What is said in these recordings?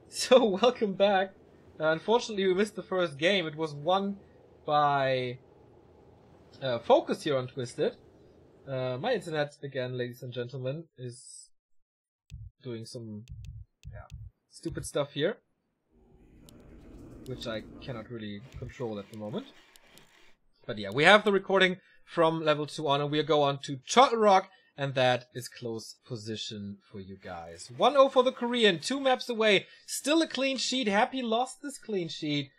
So, welcome back. Unfortunately, we missed the first game. It was won by FoCuS here on Twisted. My internet, again, ladies and gentlemen, is doing some stupid stuff here, which I cannot really control at the moment. But yeah, we have the recording from level 2 on, and we'll go on to Turtle Rock, and that is close position for you guys. 1-0 for the Korean, 2 maps away, still a clean sheet. Happy lost this clean sheet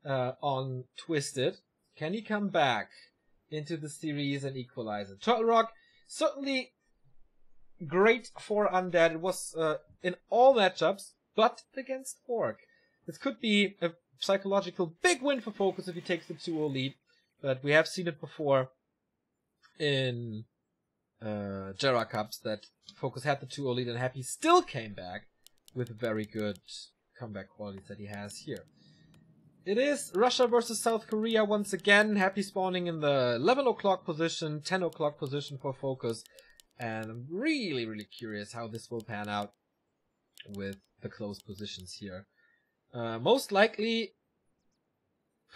on Twisted. Can he come back into the series and equalize it? Turtle Rock, certainly great for Undead. It was in all matchups, but against Orc. This could be a psychological big win for FoCuS if he takes the 2-0 lead, but we have seen it before in Jera Cups that FoCuS had the 2-0 lead and Happy still came back with very good comeback qualities that he has here. It is Russia versus South Korea once again. Happy spawning in the 11 o'clock position, 10 o'clock position for FoCuS, and I'm really curious how this will pan out with the close positions here. Most likely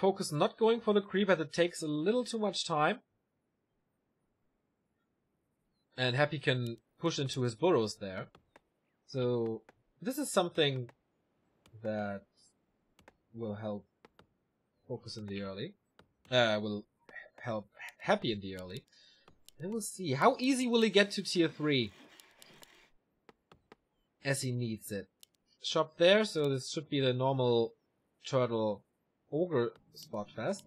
FoCuS not going for the creep as it takes a little too much time. And Happy can push into his burrows there. So this is something that will help FoCuS in the early. Will help Happy in the early. And we'll see. How easy will he get to tier 3? As he needs it. Shop there, so this should be the normal Turtle Ogre spot fest.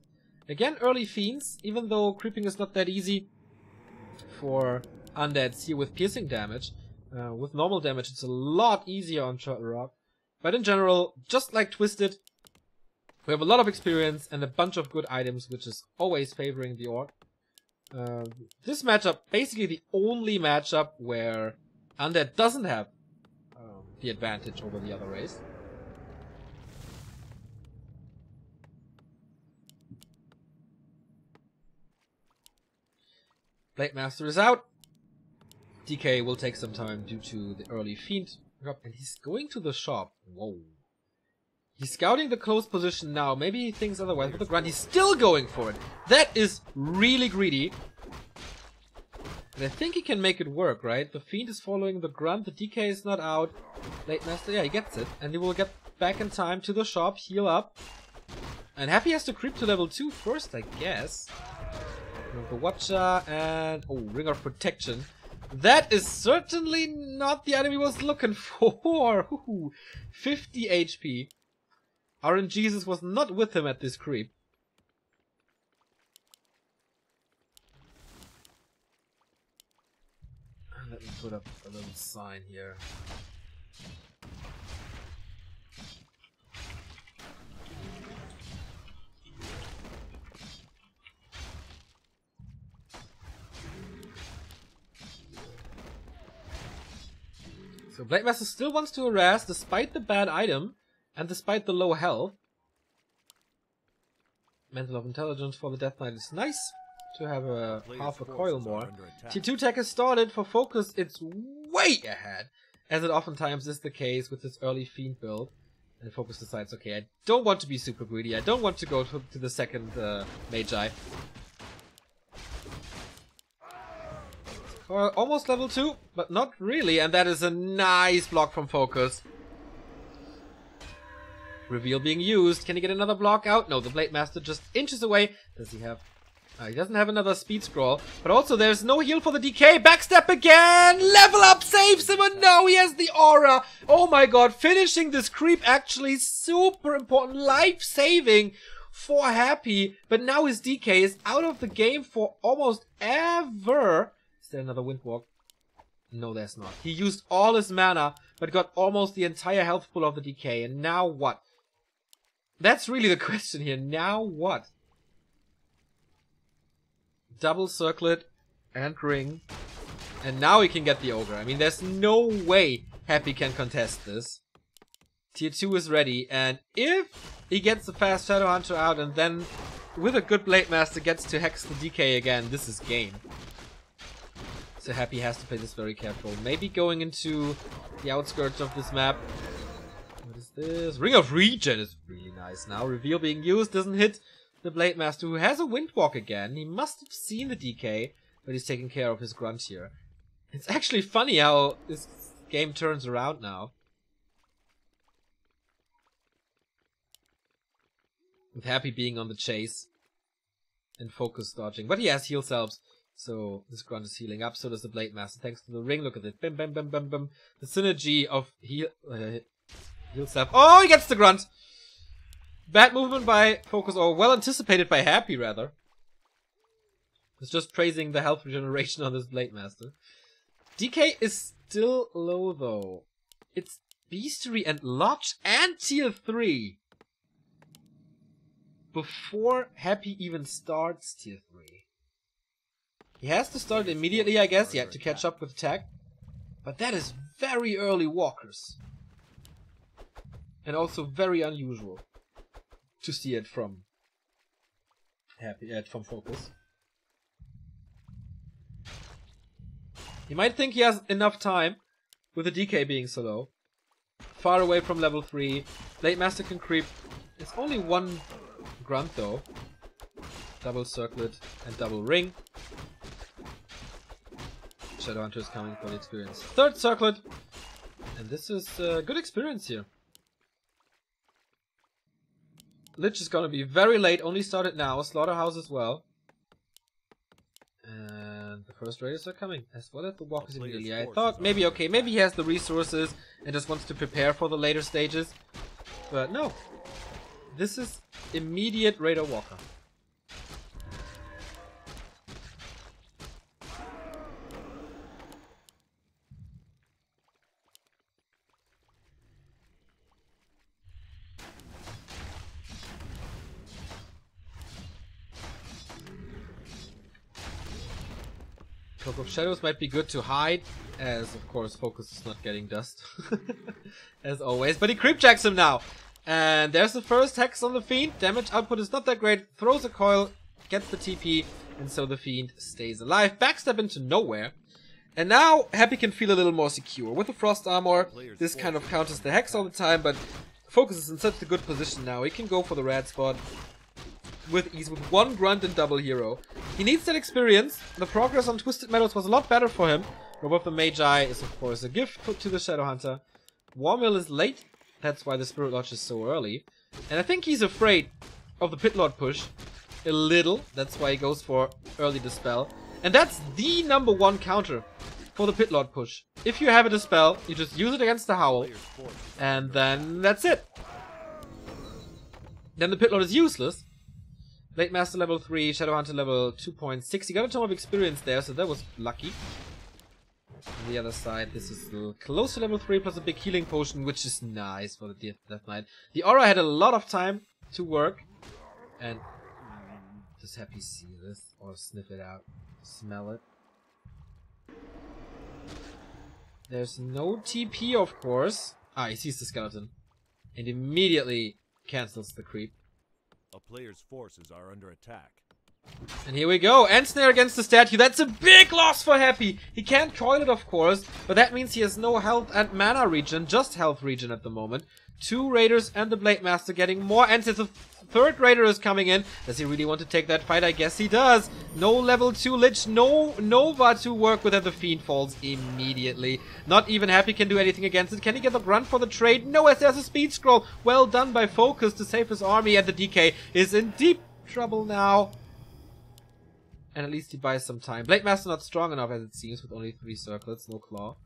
Again, early Fiends, even though creeping is not that easy for Undeads here with piercing damage. With normal damage, it's a lot easier on Turtle Rock. But in general, just like Twisted, we have a lot of experience and a bunch of good items, which is always favoring the Orc. This matchup, basically the only matchup where Undead doesn't have the advantage over the other race. Blade Master is out. DK will take some time due to the early Fiend drop, and he's going to the shop. Whoa. He's scouting the close position now. Maybe he thinks otherwise, but the grunt, he's still going for it. That is really greedy. And I think he can make it work, right? The Fiend is following the grunt, the DK is not out. Blade Master, yeah, he gets it. And he will get back in time to the shop, heal up. And Happy has to creep to level 2 first, I guess. The Watcher and... oh, Ring of Protection. That is certainly not the item he was looking for. Ooh, 50 HP. RNGesus was not with him at this creep. Let me put up a little sign here. So Blade Master still wants to harass despite the bad item and despite the low health. Mantle of Intelligence for the Death Knight is nice to have a half a coil more. Tier 2 tech has started. For FoCuS, it's way ahead, as it oftentimes is the case with this early Fiend build. And FoCuS decides, okay, I don't want to be super greedy. I don't want to go to the second Magi. Almost level 2, but not really, and that is a nice block from FoCuS. Reveal being used. Can he get another block out? No, the Blade Master just inches away. Does he have... he doesn't have another speed scroll, but also there's no heal for the DK. Backstep again! Level up saves him, and now he has the aura! Oh my god, finishing this creep actually super important, life-saving for Happy, but now his DK is out of the game for almost ever. Is there another Windwalk? No, there's not. He used all his mana, but got almost the entire health pool of the DK, and now what? That's really the question here. Now what? Double circlet and ring, and now he can get the Ogre. I mean, there's no way Happy can contest this. Tier 2 is ready, and if he gets the fast Shadow Hunter out and then with a good Blade Master gets to hex the DK again, this is game. So Happy has to play this very careful. Maybe going into the outskirts of this map. What is this? Ring of Regen is really nice now. Reveal being used, doesn't hit the Blade Master, who has a Windwalk again. He must have seen the DK, but he's taking care of his grunt here. It's actually funny how this game turns around now. With Happy being on the chase and FoCuS dodging. But he has heal selves, so this grunt is healing up. So does the Blade Master, thanks to the ring. Look at it. Bim, bim, bim, bim, bim. The synergy of heal self. Oh, he gets the grunt! Bad movement by FoCuS, or well anticipated by Happy, rather. It's just praising the health regeneration on this Blade Master. DK is still low, though. It's Beastery and Lodge and Tier 3. Before Happy even starts Tier 3. He has to start immediately, I guess, to catch up with attack. But that is very early walkers. And also very unusual to see it from from FoCuS. You might think he has enough time with the DK being so low. Far away from level 3. Blade Master can creep. It's only one grunt though. Double circlet and double ring. Shadowhunter is coming for the experience. Third circlet. And this is good experience here. Lich is gonna be very late, only started now. Slaughterhouse as well. And the first raiders are coming, as well as the walkers immediately. I thought maybe, okay, maybe he has the resources and just wants to prepare for the later stages. But no. This is immediate raider walker. Cloak of Shadows might be good to hide, as of course FoCuS is not getting dust, as always. But he creepjacks him now, and there's the first hex on the Fiend. Damage output is not that great. Throws a coil, gets the TP, and so the Fiend stays alive. Backstep into nowhere, and now Happy can feel a little more secure with the Frost Armor. This kind of counters the hex all the time, but FoCuS is in such a good position now. He can go for the rad spot with ease, with one grunt and double hero. He needs that experience. The progress on Twisted Meadows was a lot better for him. Robe of the Magi is of course a gift to the Shadowhunter. Warmill is late. That's why the Spirit Lodge is so early. And I think he's afraid of the Pit Lord push a little. That's why he goes for early Dispel. And that's the #1 counter for the Pit Lord push. If you have a Dispel, you just use it against the Howl. And then that's it. Then the Pit Lord is useless. Blade Master level 3, Shadowhunter level 2.6. He got a ton of experience there, so that was lucky. On the other side, this is a little close to level 3 plus a big healing potion, which is nice for the Death Knight. The Aura had a lot of time to work. And does Happy see this? Or sniff it out? Smell it? There's no TP, of course. Ah, he sees the skeleton. And immediately cancels the creep. A player's forces are under attack. And here we go. Ensnare against the statue. That's a big loss for Happy. He can't coil it, of course, but that means he has no health and mana regen, just health regen at the moment. 2 raiders and the Blade Master getting more. And since the third raider is coming in, does he really want to take that fight? I guess he does. No level 2 Lich, no Nova to work with, and the Fiend falls immediately. Not even Happy can do anything against it. Can he get the grunt for the trade? No, as there's a speed scroll. Well done by FoCuS to save his army, and the DK is in deep trouble now. And at least he buys some time. Blade Master not strong enough, as it seems, with only 3 circlets, no claw.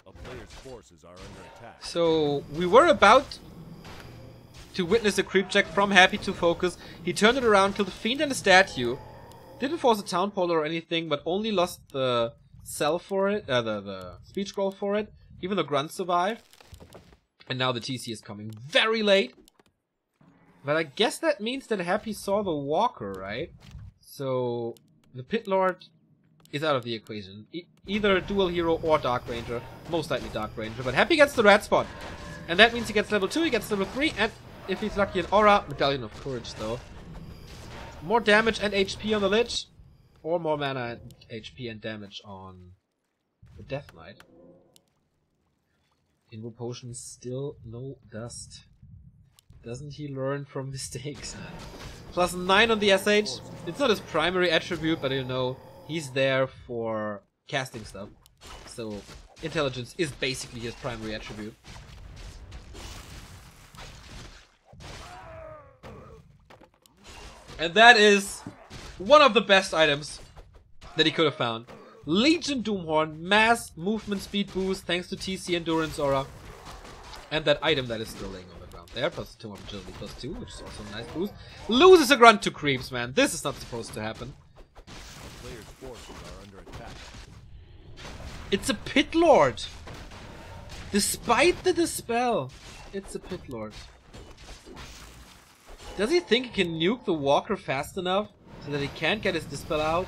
A player's forces are under attack. So we were about to witness a creep check from Happy to FoCuS. He turned it around, killed the Fiend and the statue. Didn't force a Town Polar or anything, but only lost the cell for it, the speed scroll for it. Even the grunt survived. And now the TC is coming very late. But I guess that means that Happy saw the Walker, right? So the Pit Lord is out of the equation. Either Dual Hero or Dark Ranger. Most likely Dark Ranger. But Happy gets the red spot. And that means he gets level 2, he gets level 3, and if he's lucky, an Aura. Medallion of Courage, though. More damage and HP on the Lich. Or more mana and HP and damage on the Death Knight. Invo Potion, still no dust. Doesn't he learn from mistakes? +9 on the SH. It's not his primary attribute, but you know, he's there for casting stuff. So, intelligence is basically his primary attribute. And that is one of the best items that he could have found. Legion Doomhorn, mass movement speed boost thanks to TC Endurance Aura. And that item that is still laying on the ground there, +2 of agility +2, which is also a nice boost. Loses a grunt to creeps, man. This is not supposed to happen. Players' forces are under attack. It's a Pit Lord. Despite the dispel, it's a Pit Lord. Does he think he can nuke the walker fast enough so that he can't get his dispel out?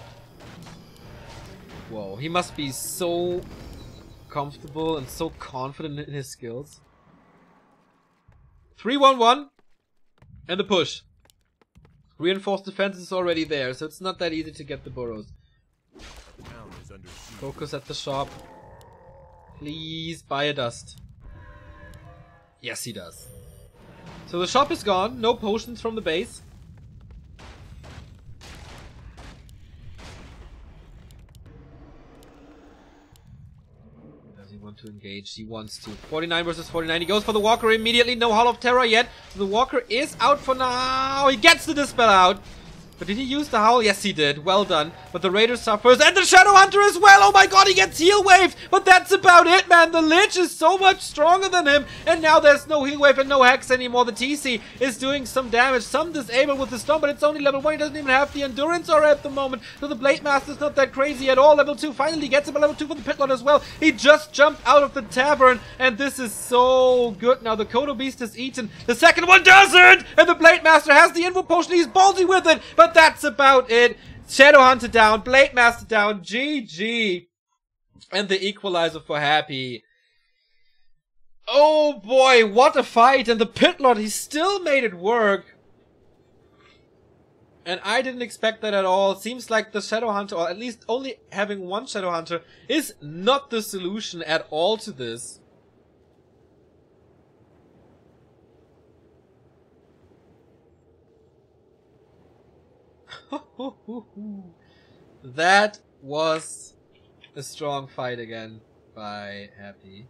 Whoa, he must be so comfortable and so confident in his skills. 3-1-1 and the push. Reinforced defense is already there, so it's not that easy to get the burrows. Town is under siege. FoCuS at the shop. Please buy a dust. Yes, he does. So the shop is gone. No potions from the base. Does he want to engage? He wants to. 49 versus 49. He goes for the walker immediately. No Hall of Terror yet. So the walker is out for now. He gets the dispel out. But did he use the howl? Yes, he did. Well done. But the Raider suffers. And the Shadow Hunter as well. Oh my god, he gets heal waved. But that's about it, man. The Lich is so much stronger than him. And now there's no heal wave and no hex anymore. The TC is doing some damage. Some disable with the Storm, but it's only level 1. He doesn't even have the Endurance Aura at the moment. So the Blade Master's not that crazy at all. Level 2 finally gets him. Level 2 for the Pit Lord as well. He just jumped out of the tavern. And this is so good. Now the Kodo Beast is eaten. The second one doesn't. And the Blade Master has the Invo Potion. He's ballsy with it. But that's about it. Shadow Hunter down, Blade Master down, GG. And the equalizer for Happy. Oh boy, what a fight. And the Pit Lord, he still made it work. And I didn't expect that at all. It seems like the Shadow Hunter, or at least only having one Shadow Hunter, is not the solution at all to this. That was a strong fight again by Happy.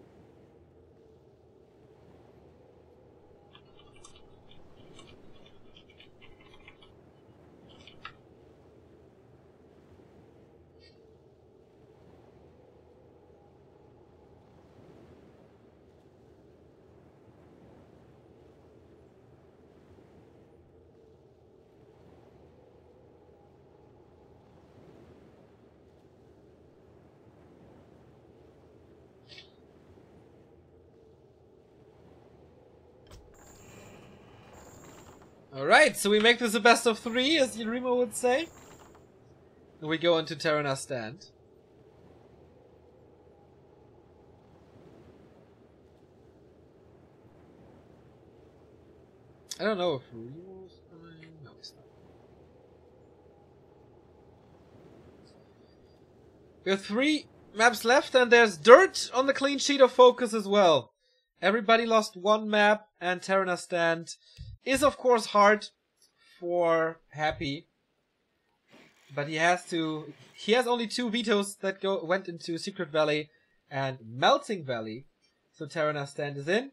Alright, so we make this a best of 3, as Yurima would say. And we go into Terrana Stand. I don't know if Rimo's coming. No, he's not. We have 3 maps left, and there's dirt on the clean sheet of FoCuS as well. Everybody lost 1 map, and Terrana Stand is of course hard for Happy, but he has only 2 vetoes that went into Secret Valley and Melting Valley, so Terrana Stand is in,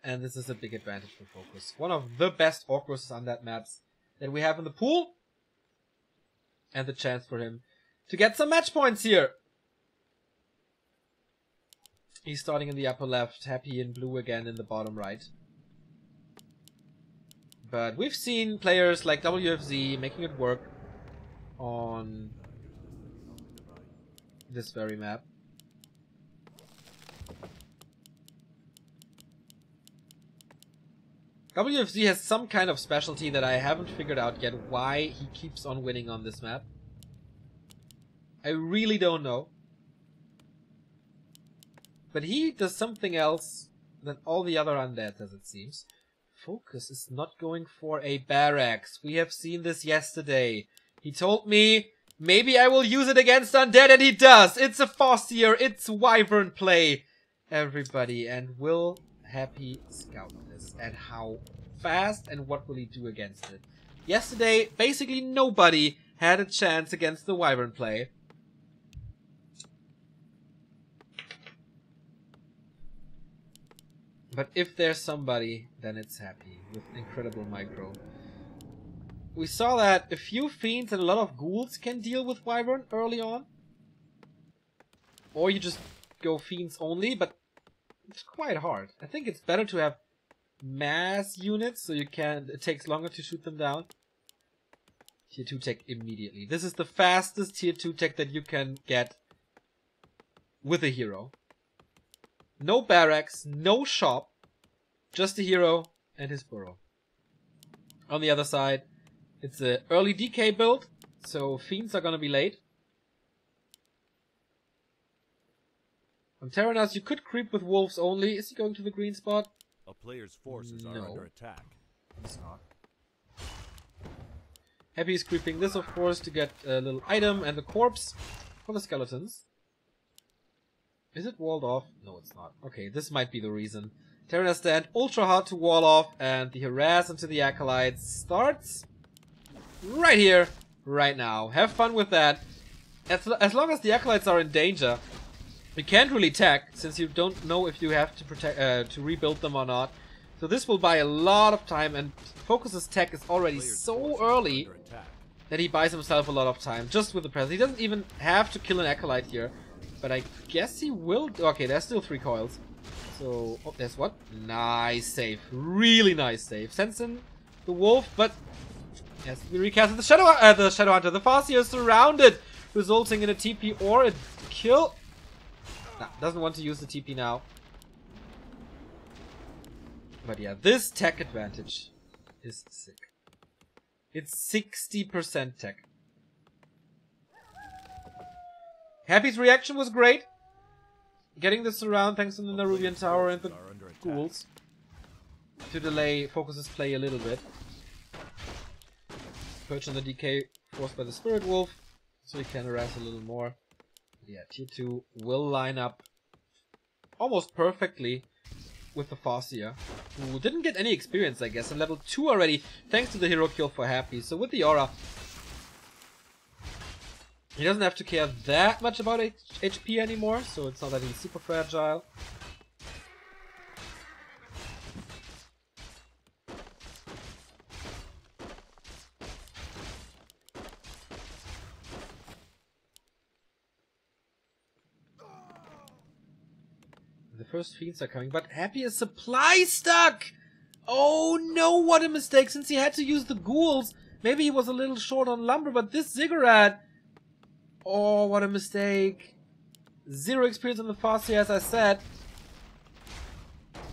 and this is a big advantage for FoCuS. One of the best Orcruses on that maps that we have in the pool, and the chance for him to get some match points here. He's starting in the upper left, Happy in blue again in the bottom right. But we've seen players like WFZ making it work on this very map. WFZ has some kind of specialty that I haven't figured out yet why he keeps on winning on this map. I really don't know. But he does something else than all the other undeads, as it seems. FoCuS is not going for a barracks. We have seen this yesterday. He told me, maybe I will use it against undead, and he does. It's a Fossier, it's Wyvern play. everybody, and will Happy scout this? And how fast, and what will he do against it? Yesterday, basically nobody had a chance against the Wyvern play. But if there's somebody, then it's Happy with incredible micro. We saw that a few Fiends and a lot of Ghouls can deal with Wyvern early on. Or you just go Fiends only, but it's quite hard. I think it's better to have mass units so it takes longer to shoot them down. Tier 2 tech immediately. This is the fastest tier 2 tech that you can get with a hero. No barracks, no shop, just a hero and his burrow. On the other side, it's an early DK build, so Fiends are gonna be late. On Terranas, you could creep with Wolves only. Is he going to the green spot? A player's forces are under attack. He's not. Happy is creeping this, of course, to get a little item and the corpse for the skeletons. Is it walled off? No, it's not. Okay, this might be the reason. Terranas stand ultra hard to wall off, and the harass into the acolytes starts right here, right now. Have fun with that. As long as the acolytes are in danger, you can't really tech, since you don't know if you have to protect to rebuild them or not. So this will buy a lot of time, and FoCuS's tech is already so early that he buys himself a lot of time just with the presence. He doesn't even have to kill an acolyte here, but I guess he will. Okay, there's still 3 coils. So there's what? Nice save, really nice save. Sends in the wolf, but yes, we recasted the Shadow Hunter. The Farseer is surrounded, resulting in a TP or a kill. Nah, doesn't want to use the TP now. But yeah, this tech advantage is sick. It's 60% tech. Happy's reaction was great. Getting this around thanks to the Nerubian Tower and the Ghouls to delay FoCuS's play a little bit. Perch on the DK forced by the Spirit Wolf, so he can harass a little more. Yeah, tier 2 will line up almost perfectly with the Farseer, who didn't get any experience, I guess, in level 2 already, thanks to the hero kill for Happy. So with the aura, he doesn't have to care that much about HP anymore, so it's not that he's super fragile. The first Fiends are coming, but Happy is supply stuck! Oh no, what a mistake, since he had to use the Ghouls. Maybe he was a little short on lumber, but this Ziggurat... Oh, what a mistake. 0 experience on the Farseer, as I said.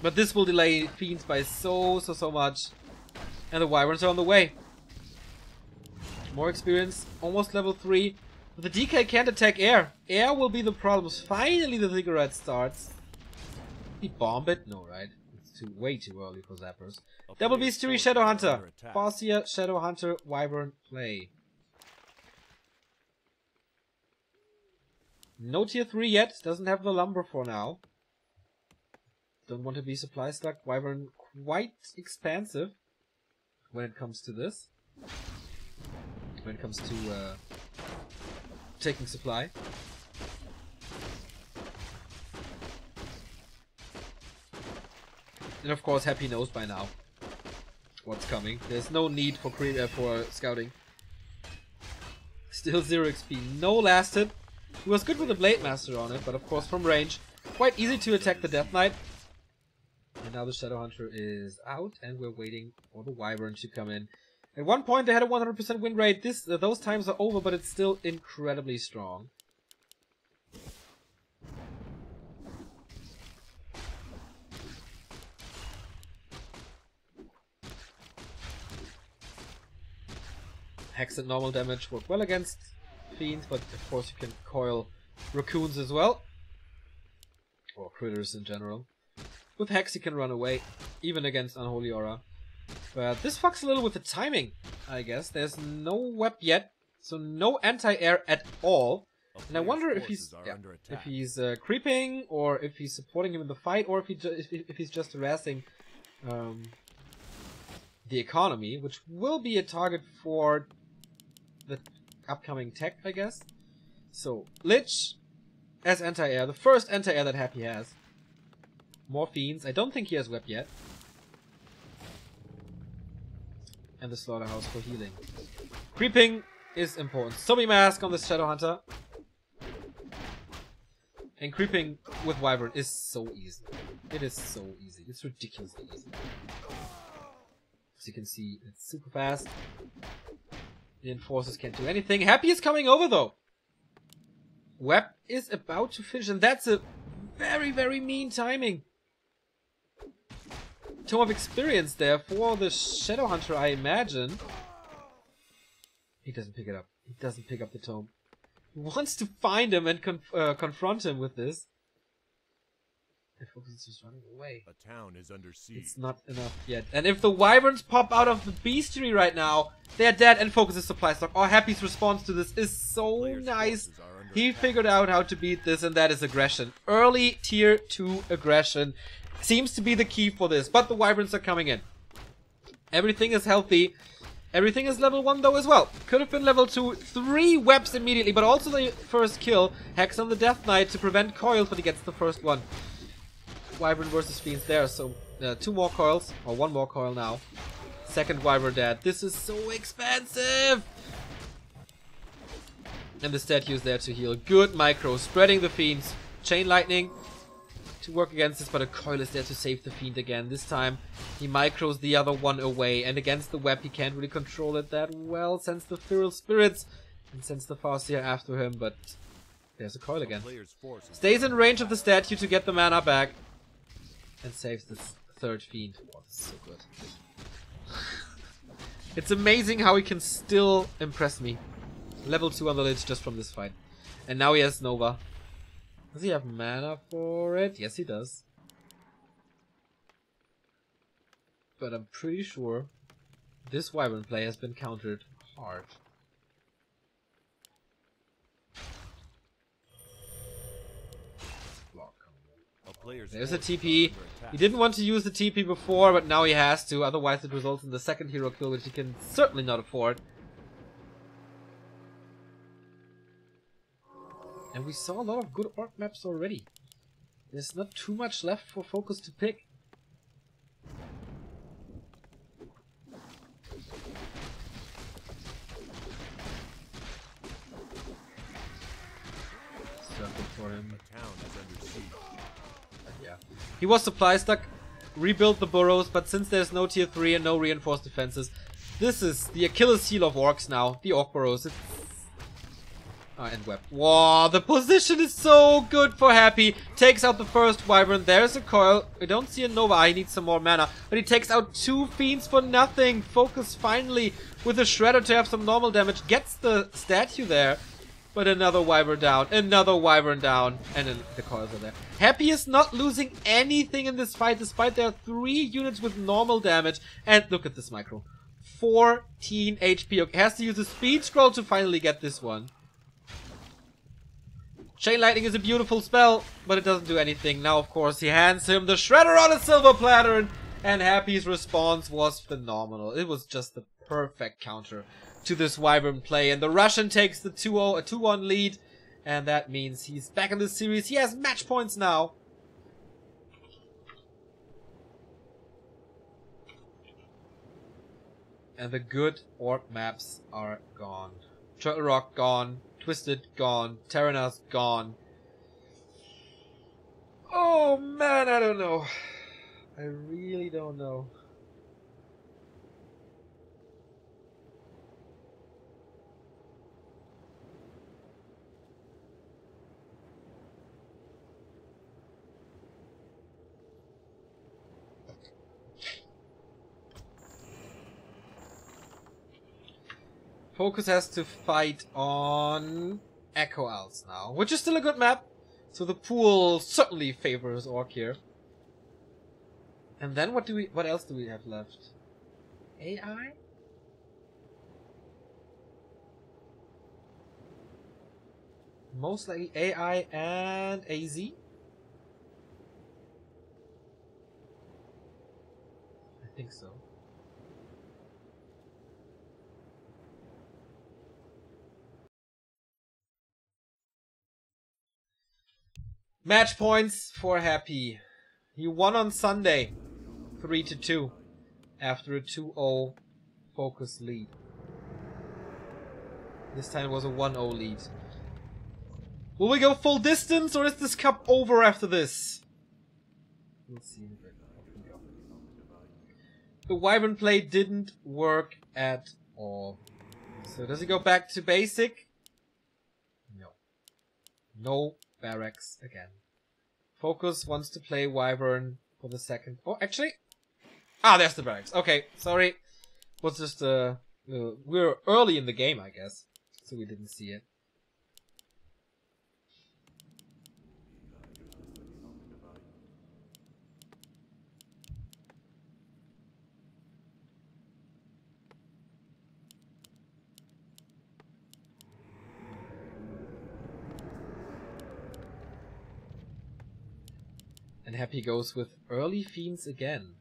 But this will delay Fiends by so much. And the Wyverns are on the way. More experience, almost level 3. But the DK can't attack air. Air will be the problem. Finally the Ziggurat starts. Did he bomb it? No, right? It's way too early for Zappers. Double Beastery, Shadow Hunter. Farseer, Shadow Hunter, Wyvern play. No tier 3 yet. Doesn't have the lumber for now. Don't want to be supply stuck. Wyvern quite expansive when it comes to this. When it comes to taking supply. And of course, Happy knows by now what's coming. There's no need for scouting. Still 0 XP. No lasted. He was good with the Blade Master on it, but of course from range, quite easy to attack the Death Knight. And now the Shadow Hunter is out, and we're waiting for the Wyvern to come in. At one point they had a 100% win rate. Those times are over, but it's still incredibly strong. Hex and normal damage work well against Fiends, but of course you can coil Raccoons as well. Or critters in general. With Hex you can run away, even against Unholy Aura. But this fucks a little with the timing, I guess. There's no web yet, so no anti-air at all. And I wonder if he's creeping, or if he's supporting him in the fight, or if he's just harassing the economy, which will be a target for the upcoming tech, I guess. So, Lich as anti-air, the first anti-air that Happy has. More fiends. I don't think he has web yet. And the slaughterhouse for healing. Creeping is important. Zombie mask on the Shadow Hunter. And creeping with Wyvern is so easy. It is so easy. It's ridiculously easy. As you can see, it's super fast. The enforcers can't do anything. Happy is coming over though. Web is about to finish, and that's a very, very mean timing. Tome of Experience there for the Shadow Hunter, I imagine. He doesn't pick it up. He doesn't pick up the tome. He wants to find him and confront him with this. And FoCuS is just running away. A town is under siege. It's not enough yet. And if the Wyverns pop out of the bestiary right now, they're dead, and FoCuS' supply stock. Oh, Happy's response to this is so nice. He figured out how to beat this, and that is aggression. Early tier 2 aggression seems to be the key for this. But the Wyverns are coming in. Everything is healthy. Everything is level 1 though as well. Could have been level 2. 3 webs immediately, but also the first kill. Hex on the Death Knight to prevent coils, but he gets the first one. Wyvern versus Fiends there, so 2 more coils, or 1 more coil now. Second Wyvern dead. This is so expensive! And the statue is there to heal. Good micro, spreading the Fiends. Chain Lightning to work against this, but a coil is there to save the Fiend again. This time he micros the other one away, and against the web he can't really control it that well. Sends the Feral Spirits and sends the Farseer after him, but there's a coil again. Stays in range of the statue to get the mana back. And saves this third Fiend. Oh, this is so good. It's amazing how he can still impress me. Level 2 on the Lich just from this fight. And now he has Nova. Does he have mana for it? Yes, he does. But I'm pretty sure this Wyvern play has been countered hard. There's a TP. He didn't want to use the TP before, but now he has to. Otherwise it results in the second hero kill, which he can certainly not afford. And we saw a lot of good orc maps already. There's not too much left for FoCuS to pick. Circle for him. He was supply stuck, rebuilt the burrows, but since there's no tier 3 and no reinforced defenses, this is the Achilles heel of orcs now. The orc burrows. And web. Wow, the position is so good for Happy. Takes out the first Wyvern. There's a coil. We don't see a Nova. He needs some more mana. But he takes out 2 Fiends for nothing. FoCuS finally with a Shredder to have some normal damage. Gets the statue there. But another Wyvern down. Another Wyvern down. And then the coils are there. Happy is not losing anything in this fight, despite there are 3 units with normal damage. And look at this micro. 14 HP. Okay, has to use a speed scroll to finally get this one. Chain Lightning is a beautiful spell, but it doesn't do anything. Now, of course, he hands him the Shredder on a silver platter, and Happy's response was phenomenal. It was just the perfect counter to this Wyvern play, and the Russian takes the 2-0, a 2-1 lead, and that means he's back in the series. He has match points now. And the good orc maps are gone. Turtle Rock gone. Twisted gone. Terranas gone. Oh man, I don't know. I really don't know. FoCuS has to fight on Echo Owls now, which is still a good map. So the pool certainly favors Orc here. And then what else do we have left? AI? Most likely AI and AZ. I think so. Match points for Happy. He won on Sunday, 3-2, after a 2-0 FoCuS lead. This time it was a 1-0 lead. Will we go full distance, or is this cup over after this? We'll see in a bit. The Wyvern play didn't work at all. So does he go back to basic? No. No barracks again. FoCuS wants to play Wyvern for the second. Oh, actually. Ah, there's the barracks. Okay, sorry. Was just we're early in the game, I guess, so we didn't see it. And Happy goes with early fiends again.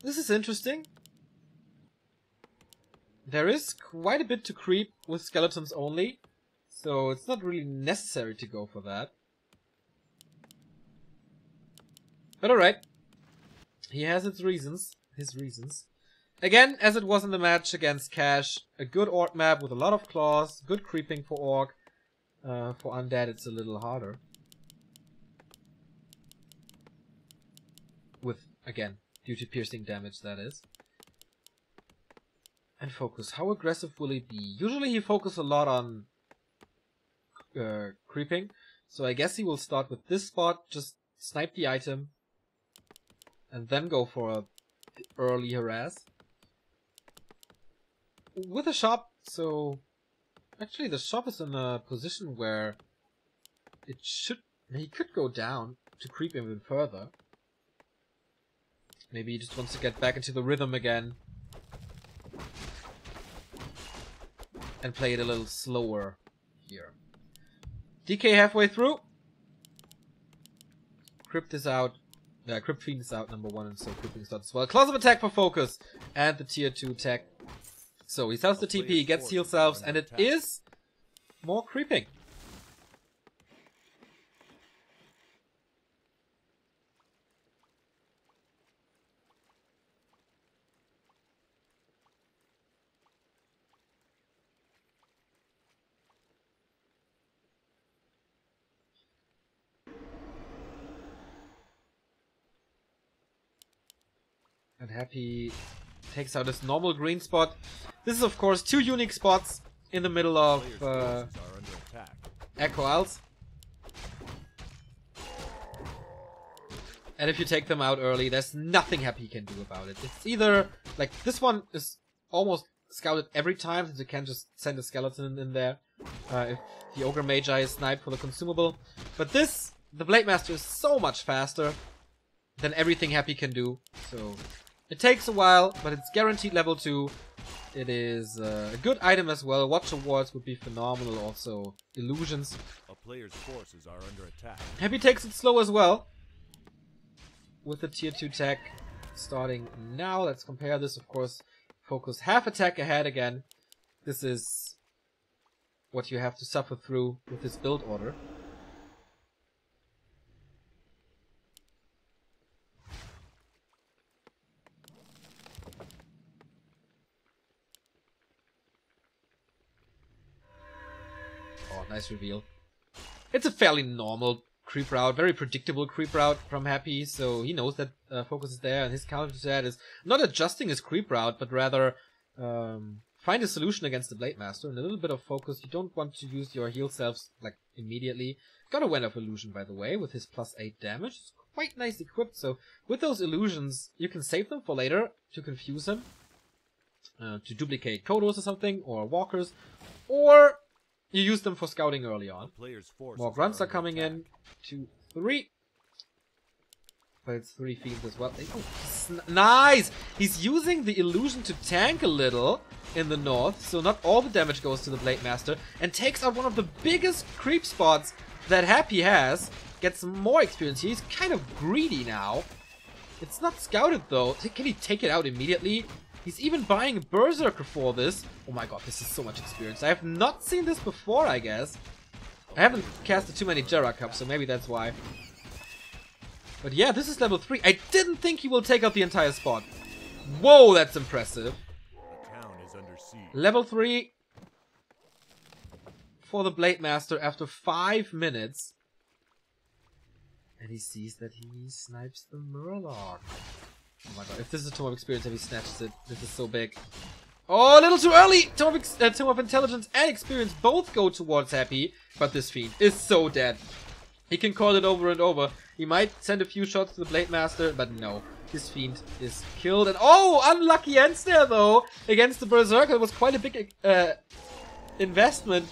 This is interesting. There is quite a bit to creep with skeletons only, so it's not really necessary to go for that. But alright. He has his reasons. Again, as it was in the match against Cash, a good Orc map with a lot of claws, good creeping for Orc. For Undead it's a little harder. With, again, due to piercing damage, that is. And FoCuS. How aggressive will he be? Usually he focuses a lot on creeping. So I guess he will start with this spot, just snipe the item, and then go for a early harass. With a shop, so... Actually, the shop is in a position where it should... He could go down to creep even further. Maybe he just wants to get back into the rhythm again. And play it a little slower here. DK halfway through. Crypt is out. Crypt Fiend is out, number 1, and so Crypting starts as well. Claws of attack for FoCuS. And the tier 2 attack. So he sells the TP, gets heal selves, and it is more creeping. And Happy takes out his normal green spot. This is of course 2 unique spots in the middle of Echo Isles. And if you take them out early, there's nothing Happy can do about it. It's either, like, this one is almost scouted every time, since you can just send a skeleton in there. If the Ogre Magi is sniped for the consumable. But this, the Blade Master is so much faster than everything Happy can do. So it takes a while, but it's guaranteed level 2. It is a good item as well. Watch Awards would be phenomenal. Also, Illusions. A player's forces are under attack. Happy takes it slow as well. With the tier 2 tech starting now. Let's compare this, of course. FoCuS half attack ahead again. This is what you have to suffer through with this build order. Oh, nice reveal. It's a fairly normal creep route, very predictable creep route from Happy, so he knows that FoCuS is there, and his counter to that is not adjusting his creep route, but rather find a solution against the Blade Master, and a little bit of FoCuS. You don't want to use your heal selves like immediately. Got a Wand of Illusion, by the way, with his +8 damage. It's quite nice equipped, so with those illusions, you can save them for later to confuse him, to duplicate Kodos or something, or walkers, or you use them for scouting early on. More grunts are coming in. 2, 3. But it's 3 fiends as well. Oh, Nice! He's using the illusion to tank a little in the north, so not all the damage goes to the Blade Master, and takes out one of the biggest creep spots that Happy has. Gets more experience. He's kind of greedy now. It's not scouted though. Can he take it out immediately? He's even buying a Berserker for this. Oh my god, this is so much experience. I have not seen this before, I guess. I haven't casted too many Jera Cups, so maybe that's why. But yeah, this is level 3. I didn't think he will take out the entire spot. Whoa, that's impressive. The town is under siege. Level 3 for the Blade Master after 5 minutes. And he sees that he snipes the Murloc. Oh my god, if this is a Tome of Experience and he snatches it, this is so big. Oh, a little too early! Tome of Intelligence and Experience both go towards Happy, but this Fiend is so dead. He can call it over and over. He might send a few shots to the Blade Master, but no. This Fiend is killed. And oh, unlucky ends there though! Against the Berserker. It was quite a big investment.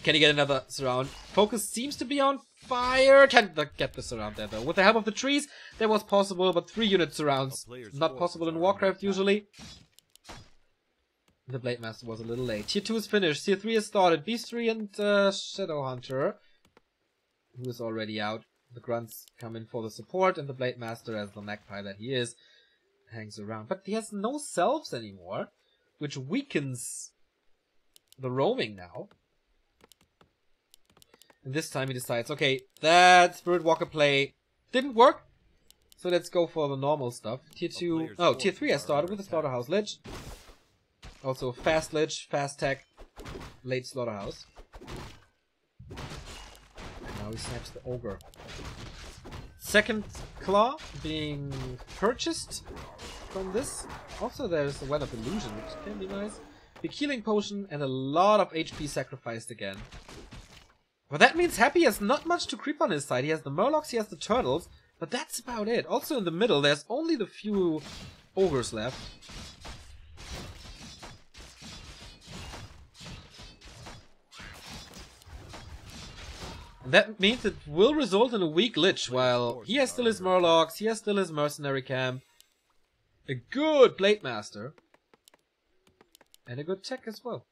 Can he get another surround? FoCuS seems to be on fire. Can't get the surround there though. With the help of the trees, that was possible, but 3-unit surrounds. Not possible in Warcraft usually. The Blade Master was a little late. Tier 2 is finished. Tier 3 has started. Beast 3 and Shadowhunter, who is already out. The Grunts come in for the support, and the Blade Master, as the magpie that he is, hangs around. But he has no selves anymore, which weakens the roaming now. And this time he decides, okay, that Spirit Walker play didn't work, so let's go for the normal stuff. Tier 2, oh, Tier 3 has started with the Slaughterhouse Lich. Also fast Lich, fast tech, late Slaughterhouse. And now he snaps the Ogre. Second Claw being purchased from this. Also there's a Well of Illusion, which can be nice. Big healing potion and a lot of HP sacrificed again. Well, that means Happy has not much to creep on his side. He has the Murlocs, he has the Turtles, but that's about it. Also in the middle, there's only the few Ogres left. And that means it will result in a weak Lich, while he has still his Murlocs, he has still his Mercenary Camp, a good Blade Master, and a good tech as well.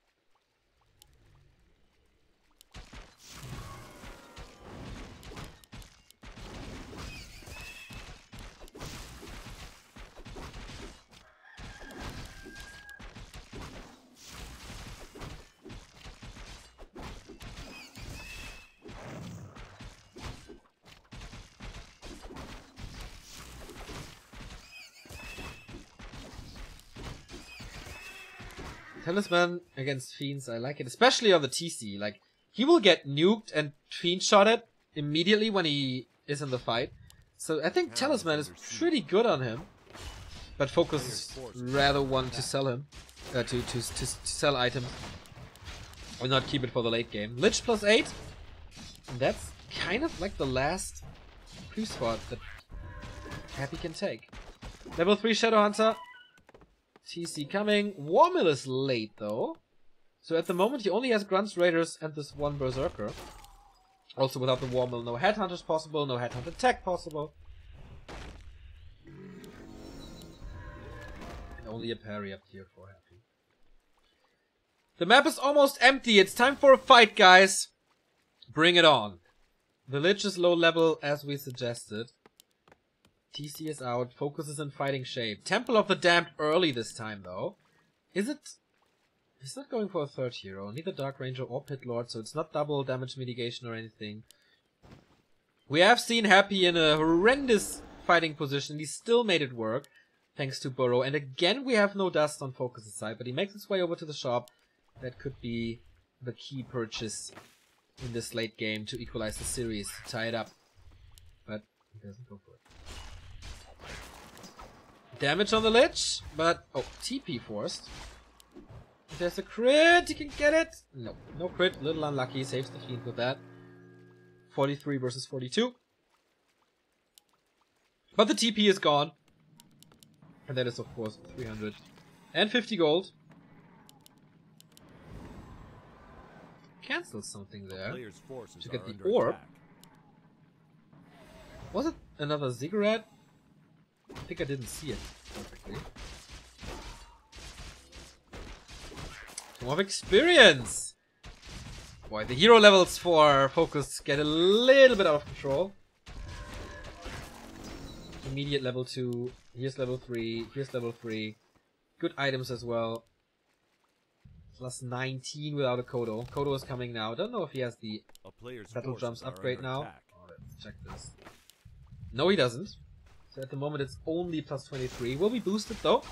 Talisman against Fiends, I like it. Especially on the TC. Like, he will get nuked and Fiend shot at immediately when he is in the fight. So I think Talisman is pretty good on him. But FoCuS rather want to sell him. To sell items. Or not keep it for the late game. Lich plus 8. And that's kind of like the last creep spot that Happy can take. Level 3 Shadowhunter. TC coming. Warmill is late though. So at the moment he only has Grunts, Raiders, and this one Berserker. Also without the Warmill, no Headhunters possible, no Headhunter tech possible. And only a parry up here for Happy. The map is almost empty. It's time for a fight, guys. Bring it on. The Lich is low level as we suggested. TC is out. FoCuS is in fighting shape. Temple of the Damned early this time, though. Is it? He's not going for a third hero. Neither Dark Ranger or Pit Lord, so it's not double damage mitigation or anything. We have seen Happy in a horrendous fighting position. He still made it work, thanks to Burrow. And again, we have no dust on FoCuS' side, but he makes his way over to the shop. That could be the key purchase in this late game to equalize the series, to tie it up. But he doesn't go for it. Damage on the Lich, but... oh, TP forced. If there's a crit, he can get it. No, no crit. Little unlucky. Saves the Fiend with that. 43 versus 42. But the TP is gone. And that is, of course, 350 gold. Cancel something there to get the orb. Was it another Ziggurat? think I didn't see it perfectly. More of experience! Boy, the hero levels for FoCuS get a little bit out of control. Immediate level 2, here's level 3, here's level 3. Good items as well. Plus 19 without a Kodo. Kodo is coming now. Don't know if he has the battle jumps upgrade now. Oh, let's check this. No, he doesn't. So at the moment it's only plus 23. Will be boosted though.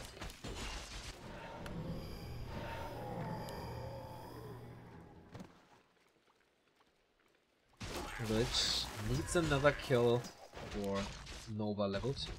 Which needs another kill for Nova level 2.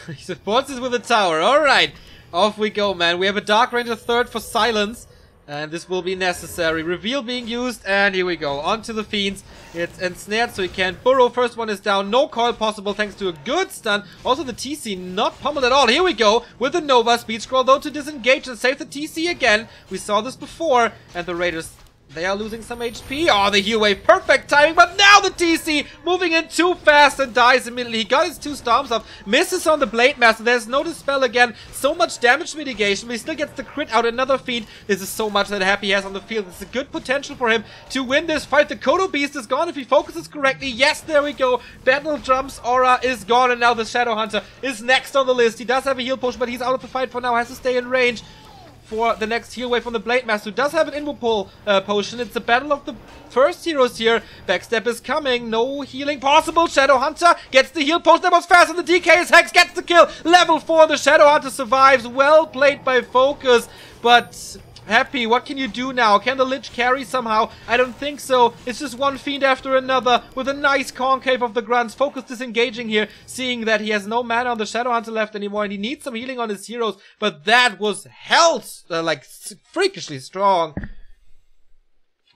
He supports us with a tower. Alright, off we go, man. We have a Dark Ranger third for silence, and this will be necessary. Reveal being used, and here we go. Onto the Fiends. It's ensnared, so he can't burrow. First one is down. No coil possible thanks to a good stun. Also, the TC not pummeled at all. Here we go with the Nova. Speed scroll, though, to disengage and save the TC again. We saw this before, and the Raiders... they are losing some HP. Oh, the heal wave. Perfect timing. But now the TC moving in too fast and dies immediately. He got his 2 storms off. Misses on the Blade Master. There's no Dispel again. So much damage mitigation. But he still gets the crit out. Another feed. This is so much that Happy has on the field. It's a good potential for him to win this fight. The Kodo Beast is gone if he focuses correctly. Yes, there we go. Battle Jumps Aura is gone. And now the Shadow Hunter is next on the list. He does have a heal push, but he's out of the fight for now. Has to stay in range for the next heal wave from the Blade Master, who does have an Invulpul potion. It's the battle of the first heroes here. Backstep is coming. No healing possible. Shadow Hunter gets the heal potion. That was fast, and the DK is Hex gets the kill. Level 4. The Shadow Hunter survives. Well played by FoCuS, but... Happy, what can you do now? Can the Lich carry somehow? I don't think so. It's just one Fiend after another with a nice concave of the grunts. FoCuS disengaging here, seeing that he has no mana on the Shadow Hunter left anymore, and he needs some healing on his heroes. But that was like freakishly strong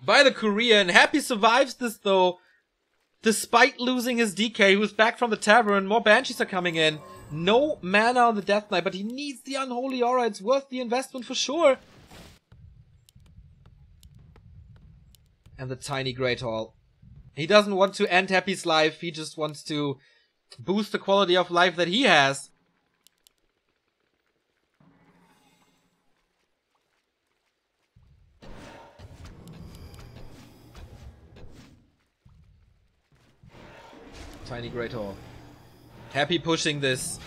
by the Korean. Happy survives this though, despite losing his DK, who's back from the tavern. More Banshees are coming in. No mana on the Death Knight, but he needs the Unholy Aura. It's worth the investment for sure. And the tiny Great Hall. He doesn't want to end Happy's life. He just wants to boost the quality of life that he has. Tiny Great Hall. Happy pushing this.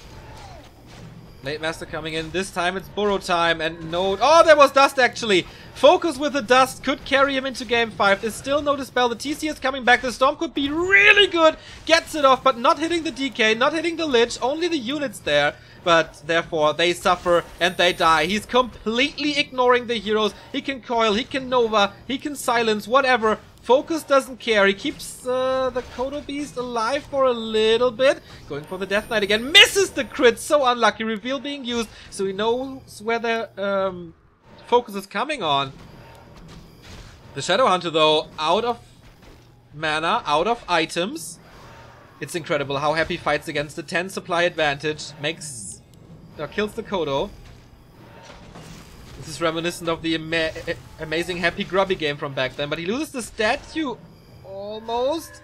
Blade Master coming in. This time it's burrow time, and no... Oh, there was dust actually. FoCuS with the dust could carry him into game 5. There's still no Dispel. The TC is coming back. The Storm could be really good. Gets it off, but not hitting the DK, not hitting the Lich. Only the units there. But therefore, they suffer and they die. He's completely ignoring the heroes. He can coil, he can Nova, he can silence, whatever. FoCuS doesn't care. He keeps the Kodo Beast alive for a little bit. Going for the Death Knight again. Misses the crit. So unlucky. Reveal being used. So he knows where the FoCuS is coming on. The Shadow Hunter, though, out of mana, out of items. It's incredible how Happy fights against the 10 supply advantage. Makes... kills the Kodo. This is reminiscent of the amazing Happy Grubby game from back then, but he loses the statue almost.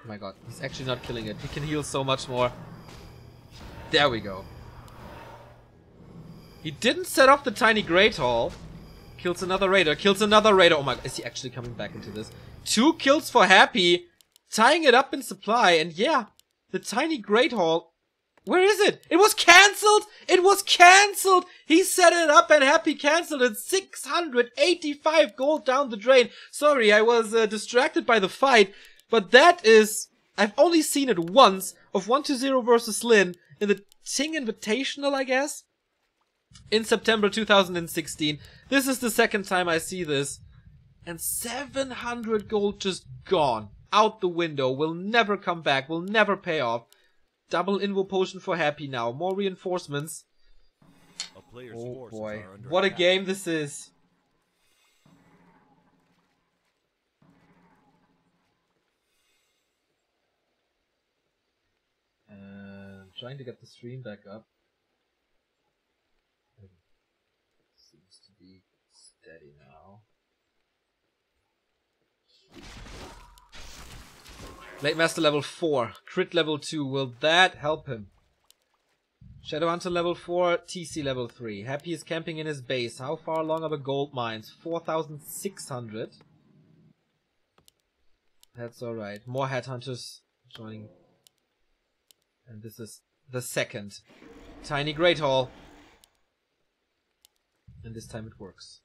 Oh my god, he's actually not killing it. He can heal so much more. There we go. He didn't set off the tiny Great Hall. Kills another Raider, kills another Raider. Oh my god, is he actually coming back into this? 2 kills for Happy, tying it up in supply, and yeah, the tiny Great Hall. Where is it? It was cancelled! It was cancelled! He set it up and Happy cancelled it. 685 gold down the drain. Sorry, I was distracted by the fight. But that is... I've only seen it once of 1-0 versus Lin in the Ting Invitational, I guess? In September 2016. This is the second time I see this. And 700 gold just gone. Out the window. Will never come back. Will never pay off. Double Invo Potion for Happy now. More reinforcements. player's Oh forces boy, are under what a attack. game this is. And trying to get the stream back up. It seems to be steady now. Blade Master level 4, crit level 2, will that help him? Shadowhunter level 4, TC level 3. Happy is camping in his base. How far along are the gold mines? 4,600. That's alright. More headhunters joining. And this is the second. Tiny Great Hall. And this time it works.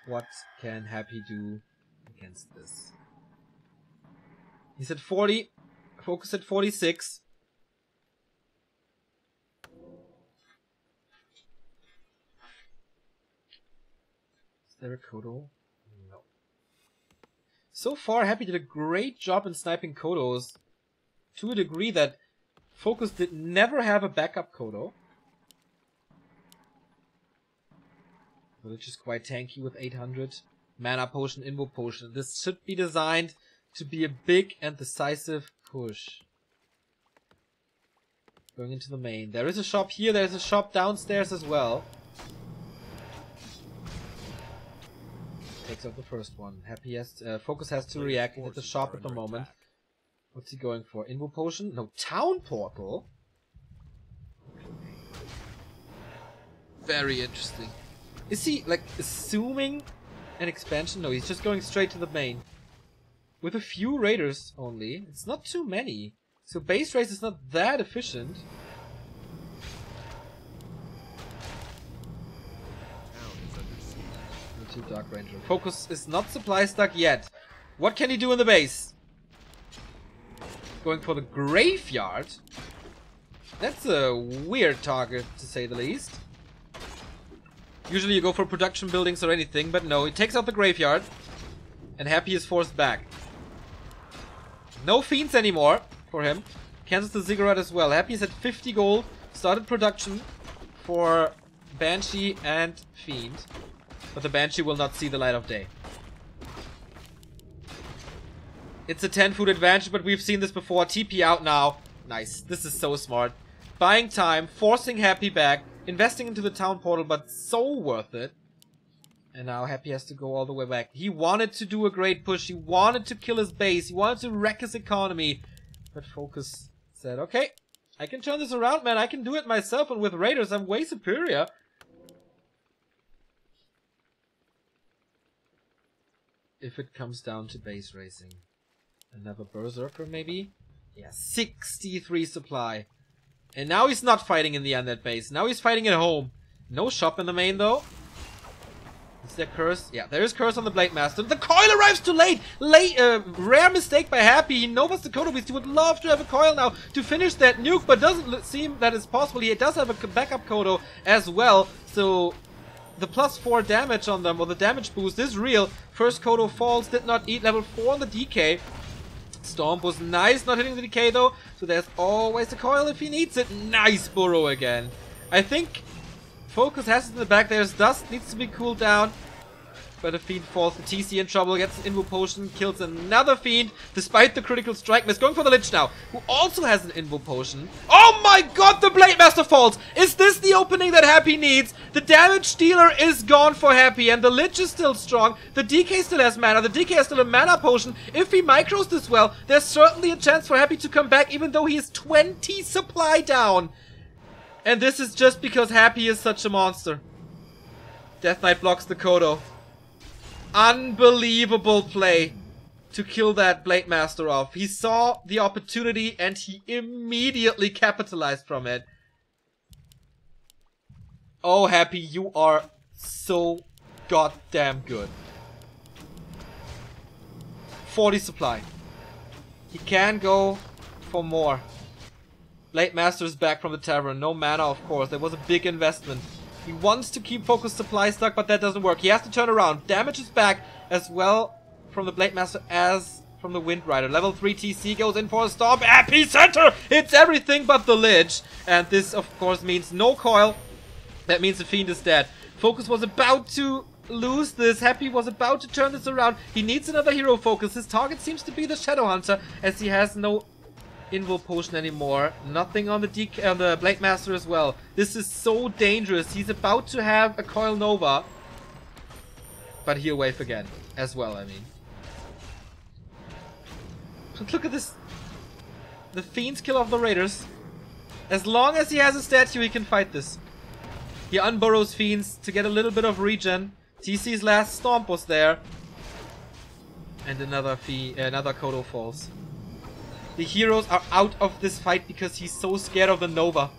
What can Happy do against this? He's at 40. FoCuS at 46. Is there a Kodo? No. So far, Happy did a great job in sniping Kodos. To a degree that FoCuS did never have a backup Kodo. Which is quite tanky with 800. Mana potion, invo potion. This should be designed to be a big and decisive push. Going into the main. There is a shop here, there's a shop downstairs as well. Takes out the first one. Happy has FoCuS has to react at the shop at the moment. What's he going for? Invo potion? No, town portal. Very interesting. Is he like assuming an expansion? No, he's just going straight to the main. With a few raiders only. It's not too many. So base race is not that efficient. The 2 Dark Ranger. FoCuS is not supply stuck yet. What can he do in the base? Going for the graveyard. That's a weird target, to say the least. Usually you go for production buildings or anything, but no, he takes out the graveyard. And Happy is forced back. No fiends anymore for him. Cancels the ziggurat as well. Happy is at 50 gold. Started production for Banshee and Fiend. But the Banshee will not see the light of day. It's a 10 food advantage, but we've seen this before. TP out now. Nice. This is so smart. Buying time, forcing Happy back, investing into the town portal, but so worth it. And now Happy has to go all the way back. He wanted to do a great push. He wanted to kill his base. He wanted to wreck his economy. But FoCuS said, okay, I can turn this around, man. I can do it myself. And with raiders, I'm way superior. If it comes down to base racing. Another berserker, maybe? Yeah, 63 supply. And now he's not fighting in the undead base. Now he's fighting at home. No shop in the main, though. Is there curse? Yeah, there is curse on the Blade Master. The coil arrives too late! Rare mistake by Happy. He knows the Kodo Beast. He would love to have a coil now to finish that nuke, but doesn't seem that it's possible. He does have a backup Kodo as well, so the +4 damage on them, or the damage boost, is real. First Kodo falls, did not eat. Level 4 on the DK. Storm was nice, not hitting the DK though, so there's always a coil if he needs it. Nice burrow again. I think FoCuS has it in the back. There's dust, needs to be cooled down. But a Fiend falls, the TC in trouble, gets an Invo Potion, kills another Fiend, despite the critical strike miss. Going for the Lich now, who also has an Invo Potion. Oh my god, the Blade Master falls! Is this the opening that Happy needs? The damage dealer is gone for Happy, and the Lich is still strong. The DK still has mana, the DK has still a mana potion. If he micros this well, there's certainly a chance for Happy to come back, even though he is 20 supply down. And this is just because Happy is such a monster. Death Knight blocks the Kodo. Unbelievable play to kill that Blade Master off. He saw the opportunity and he immediately capitalized from it. Oh, Happy, you are so goddamn good. 40 supply. He can go for more. Blade Master is back from the tavern. No mana, of course. There was a big investment. He wants to keep FoCuS supply stuck, but that doesn't work. He has to turn around. Damage is back as well from the Blade Master as from the Wind Rider. Level 3 TC goes in for a stomp. Epicenter! It's everything but the Lich. And this, of course, means no coil. That means the Fiend is dead. FoCuS was about to lose this. Happy was about to turn this around. He needs another hero focus. His target seems to be the Shadow Hunter, as he has no Invul Potion anymore. Nothing on the Blade Master as well. This is so dangerous. He's about to have a Coil Nova. But he'll wave again as well, I mean. But look at this. The Fiend's kill off the Raiders. As long as he has a statue, he can fight this. He unburrows Fiends to get a little bit of regen. TC's last Stomp was there. And another Kodo falls. The heroes are out of this fight because he's so scared of the Nova.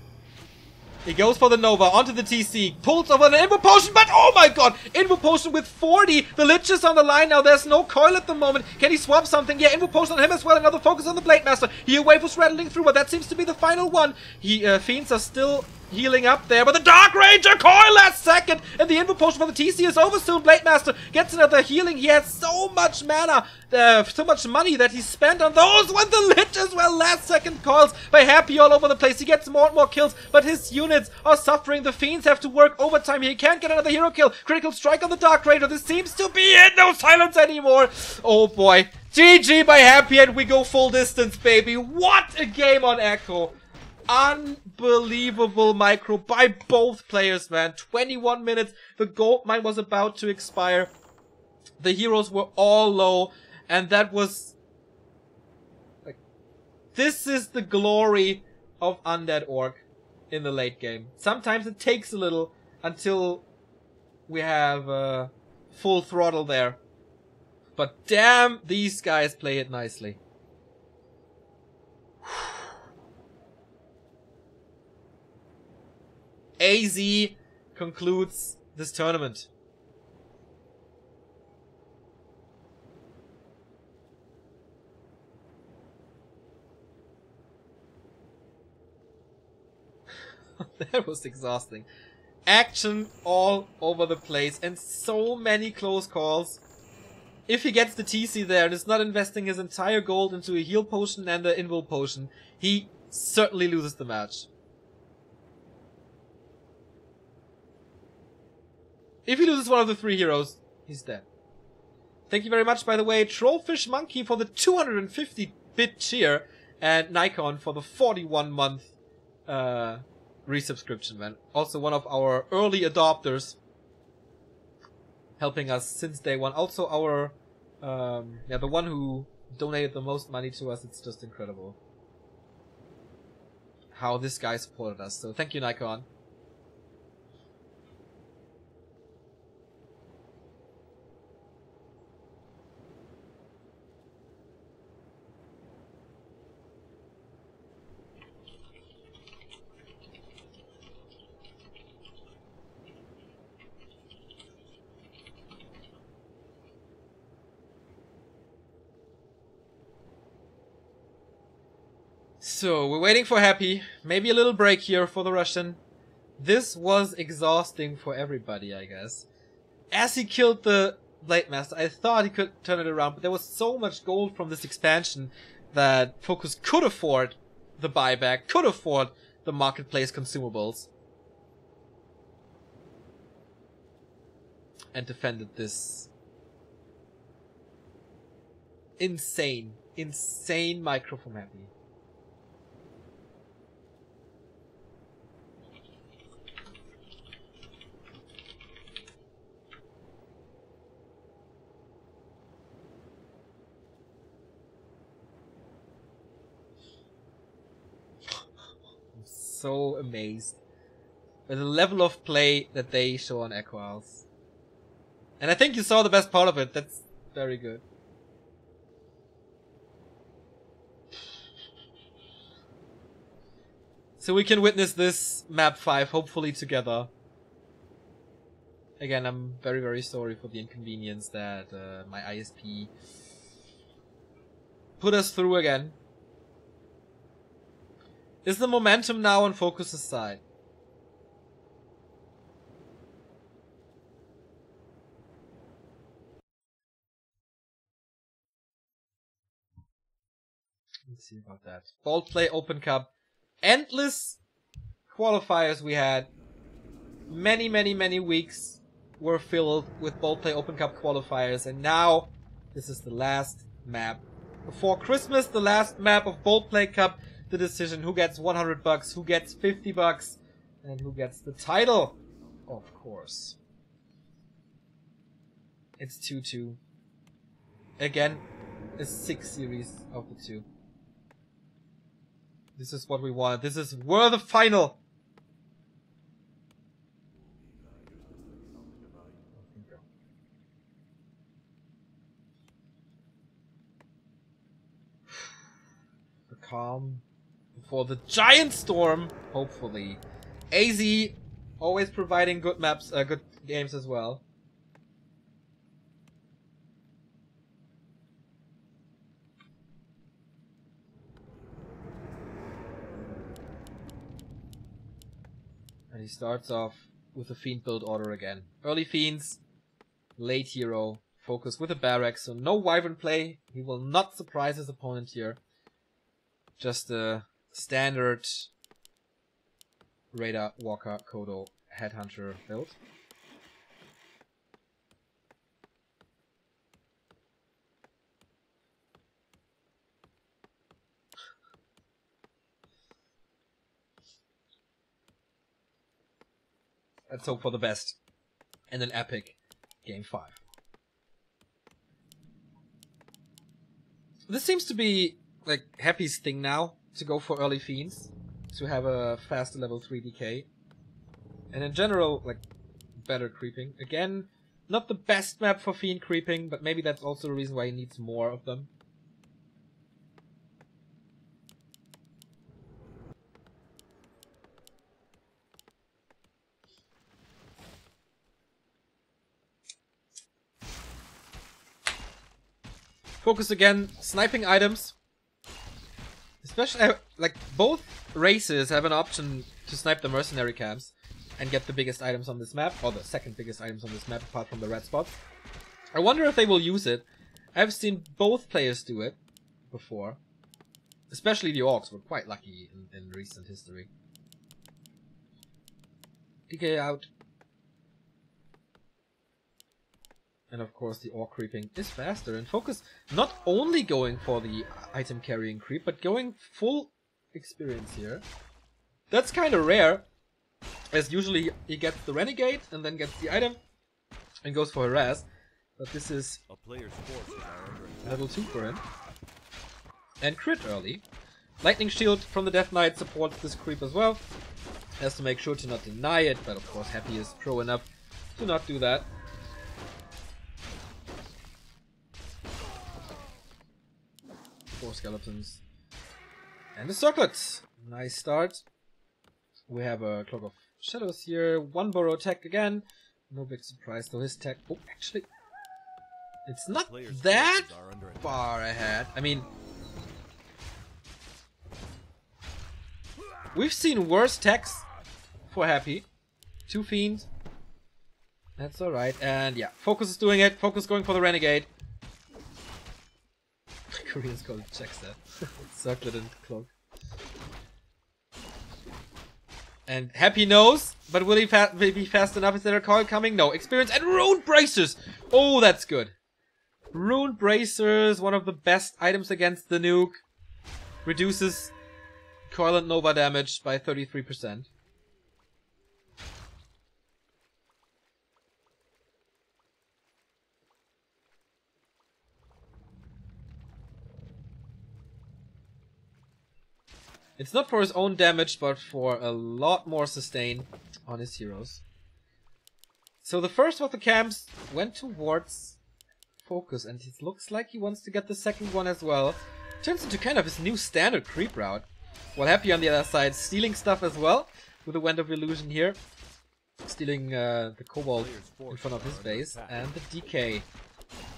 He goes for the Nova, onto the TC, pulls over an Invul Potion, but oh my god! Invul Potion with 40! The Lich is on the line now, there's no coil at the moment. Can he swap something? Yeah, Invul Potion on him as well, another focus on the Blade Master. He wave was rattling through, but that seems to be the final one. Fiends are still healing up there, but the Dark Ranger coil last second! And the Invul Potion for the TC is over soon. Blade Master gets another healing. He has so much mana, so much money that he spent on those with the Lich as well. Last second coils by Happy all over the place. He gets more and more kills, but his units are suffering. The Fiends have to work overtime. He can't get another hero kill. Critical strike on the Dark Ranger. This seems to be it. No silence anymore. Oh boy. GG by Happy, and we go full distance, baby. What a game on Echo. Unbelievable micro by both players, man. 21 minutes. The gold mine was about to expire. The heroes were all low, and that was like, this is the glory of Undead Orc in the late game. Sometimes it takes a little until we have full throttle there. But damn, these guys play it nicely. AZ concludes this tournament. That was exhausting. Action all over the place and so many close calls. If he gets the TC there and is not investing his entire gold into a heal potion and an invul potion, he certainly loses the match. If he loses one of the three heroes, he's dead. Thank you very much, by the way, Trollfish Monkey for the 250-bit cheer, and Nikon for the 41-month resubscription, man. Also one of our early adopters, helping us since day one. Also our, the one who donated the most money to us. It's just incredible how this guy supported us. So thank you, Nikon. So, we're waiting for Happy. Maybe a little break here for the Russian. This was exhausting for everybody, I guess. As he killed the Blade Master, I thought he could turn it around, but there was so much gold from this expansion that FoCuS could afford the buyback, could afford the marketplace consumables. And defended this insane micro from Happy. So amazed by the level of play that they show on Echo House. And I think you saw the best part of it. That's very good. So we can witness this map 5 hopefully together. Again, I'm very, very sorry for the inconvenience that my ISP put us through again. Is the momentum now on FoCuS' side? Let's see about that. Baltplay Open Cup. Endless qualifiers we had. many weeks were filled with Baltplay Open Cup qualifiers, and now this is the last map. Before Christmas, the last map of Baltplay Cup, the decision who gets 100 bucks, who gets 50 bucks, and who gets the title, of course. It's 2-2. Again, a 6 series of the 2. This is what we want. This is we're the final. The calm before the giant storm, hopefully. AZ always providing good maps, good games as well. And he starts off with a Fiend build order again. Early Fiends, late hero, FoCuS with a barracks, so no Wyvern play. He will not surprise his opponent here. Just a standard Raider, Walker, Kodo, Headhunter build. Let's hope for the best. And an epic Game 5. This seems to be like Happy's thing now, to go for early Fiends, to have a faster level 3 DK. And in general, like, better creeping. Again, not the best map for Fiend creeping, but maybe that's also the reason why he needs more of them. FoCuS again, sniping items. Especially, like, both races have an option to snipe the mercenary camps and get the biggest items on this map, or the second biggest items on this map apart from the red spots. I wonder if they will use it. I've seen both players do it before. Especially the Orcs were quite lucky in recent history. DK out. And of course the Orc creeping is faster, and FoCuS not only going for the item carrying creep, but going full experience here. That's kind of rare, as usually he gets the Renegade and then gets the item and goes for harass. But this is A player's forces are under attack. level 2 for him. And crit early. Lightning Shield from the Death Knight supports this creep as well. Has to make sure to not deny it, but of course Happy is pro enough to not do that. 4 skeletons. And the circlets. Nice start. We have a Cloak of Shadows here. 1 burrow tech again. No big surprise though. His tech. Oh, actually, it's not that far ahead. I mean, we've seen worse techs for Happy. 2 Fiends. That's alright. And yeah, FoCuS is doing it. FoCuS going for the Renegade. Koreans call it checkset. Circlet and cloak. And Happy knows, but will he be fast enough? Is there a call coming? No. Experience and Rune Bracers! Oh, that's good. Rune Bracers, one of the best items against the nuke. Reduces coil and Nova damage by 33%. It's not for his own damage, but for a lot more sustain on his heroes. So the first of the camps went towards FoCuS, and it looks like he wants to get the second one as well. Turns into kind of his new standard creep route. While Happy on the other side, stealing stuff as well, with the Wind of Illusion here. Stealing the Cobalt in front of his base, and the DK.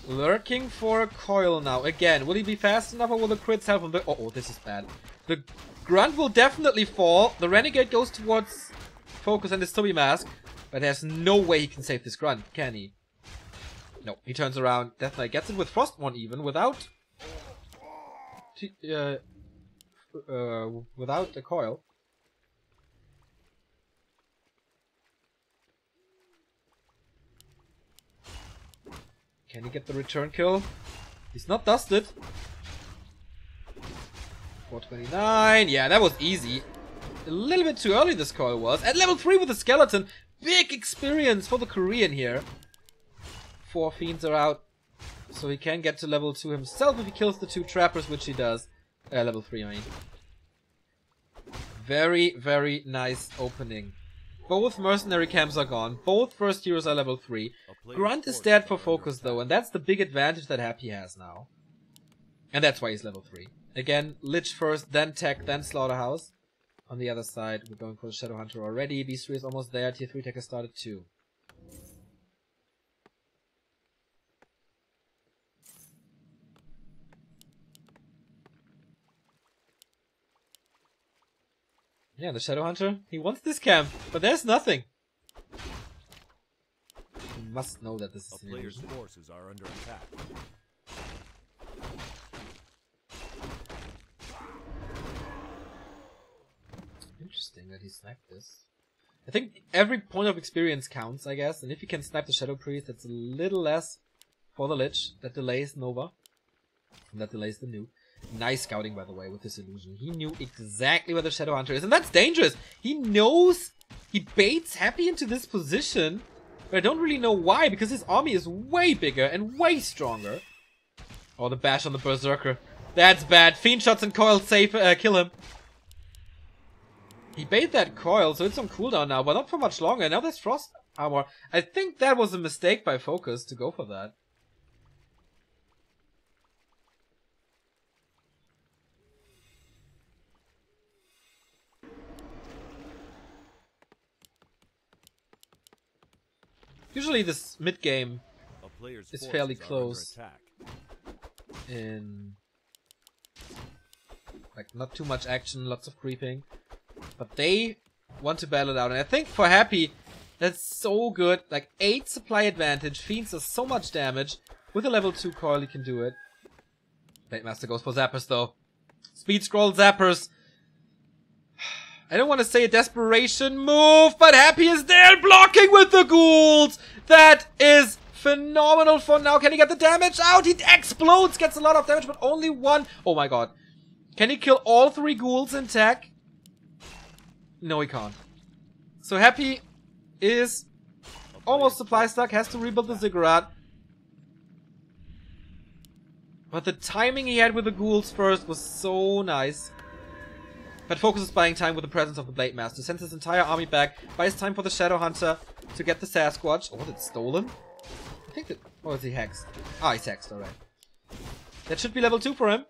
Lurking for a coil now. Again, will he be fast enough, or will the crits help him? Oh, this is bad. The Grunt will definitely fall. The Renegade goes towards FoCuS and his Toby Mask. But there's no way he can save this Grunt, can he? No, he turns around. Death Knight gets it with Frostborn even, without without a coil. Can he get the return kill? He's not dusted. 429. Yeah, that was easy. A little bit too early this coil was. At level 3 with the skeleton. Big experience for the Korean here. 4 fiends are out. So he can get to level 2 himself if he kills the 2 trappers, which he does. Level 3, I mean. Very, very nice opening. Both mercenary camps are gone. Both first heroes are level 3. Grunt is dead for FoCuS though, and that's the big advantage that Happy has now. And that's why he's level 3. Again, Lich first, then Tech, then Slaughterhouse. On the other side, we're going for the Shadowhunter already. Beast 3 is almost there. Tier 3 Tech has started too. Yeah, the Shadowhunter, he wants this camp, but there's nothing. You must know that this is a player's forces are under attack. Interesting that he sniped this. I think every point of experience counts, I guess, and if you can snipe the Shadow Priest, that's a little less for the Lich. That delays Nova. And that delays the nuke. Nice scouting, by the way, with this illusion. He knew exactly where the Shadowhunter is, and that's dangerous! He knows... He baits Happy into this position, but I don't really know why, because his army is way bigger and way stronger. Oh, the bash on the Berserker. That's bad. Fiend shots and coils save, kill him. He bait that coil, so it's on cooldown now, but not for much longer. Now there's Frost Armor. I think that was a mistake by FoCuS to go for that. Usually this mid-game is fairly close. In... like, not too much action, lots of creeping. But they want to battle it out. And I think for Happy, that's so good. Like, 8 supply advantage. Fiends does so much damage. With a level 2 coil, he can do it. Blade Master goes for Zappers, though. Speed Scroll Zappers. I don't want to say a desperation move, but Happy is there blocking with the ghouls! That is phenomenal for now. Can he get the damage out? He explodes, gets a lot of damage, but only 1. Oh my god. Can he kill all 3 ghouls in tech? No, he can't. So Happy is almost supply stuck, has to rebuild the Ziggurat. But the timing he had with the ghouls first was so nice. But FoCuS is buying time with the presence of the Blade Master. Sends his entire army back. Buys time for the Shadowhunter to get the Sasquatch. Oh, it's stolen? I think that... oh, is he hexed? Ah, he's hexed, alright. That should be level 2 for him.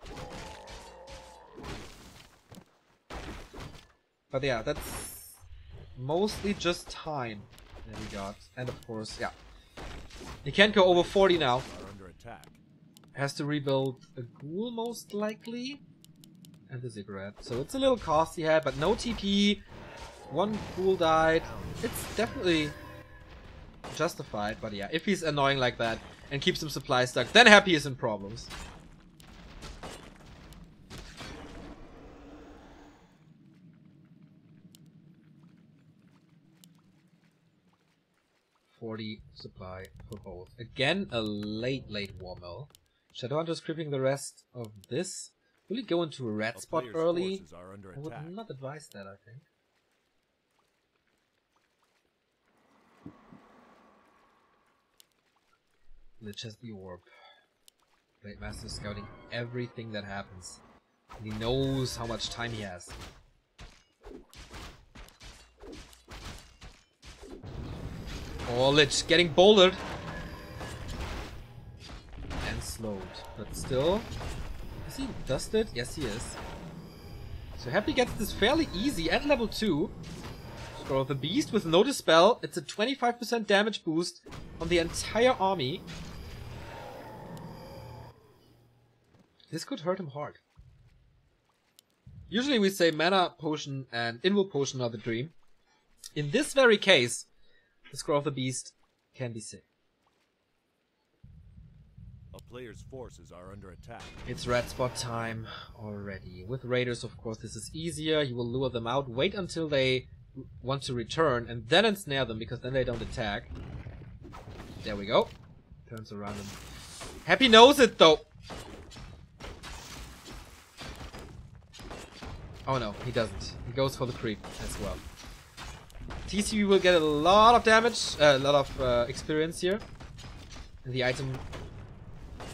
But yeah, that's mostly just time that we got. And of course, yeah. He can't go over 40 now. Has to rebuild a ghoul most likely. And the Ziggurat. So it's a little cost he had, but no TP. 1 ghoul died. It's definitely justified, but yeah, if he's annoying like that and keeps him supply stuck, then Happy is in problems. $40 supply for both. Again, a late war mill. Shadowhunter's creeping the rest of this. Will he go into a red spot early? I would not advise that, I think. Lich has the orb. Blade Master is scouting everything that happens. And he knows how much time he has. Oh, Lich getting bouldered. And slowed. But still... is he dusted? Yes, he is. So Happy gets this fairly easy at level 2. Scroll of the Beast with no Dispel. It's a 25% damage boost on the entire army. This could hurt him hard. Usually we say Mana Potion and Invul Potion are the dream. In this very case, the Scroll of the Beast can be sick. A player's forces are under attack. It's red spot time already. With raiders, of course, this is easier. You will lure them out, wait until they want to return, and then ensnare them, because then they don't attack. There we go. Turns around and Happy knows it though. Oh no, he doesn't. He goes for the creep as well. TCB will get a lot of damage, a lot of experience here. And the item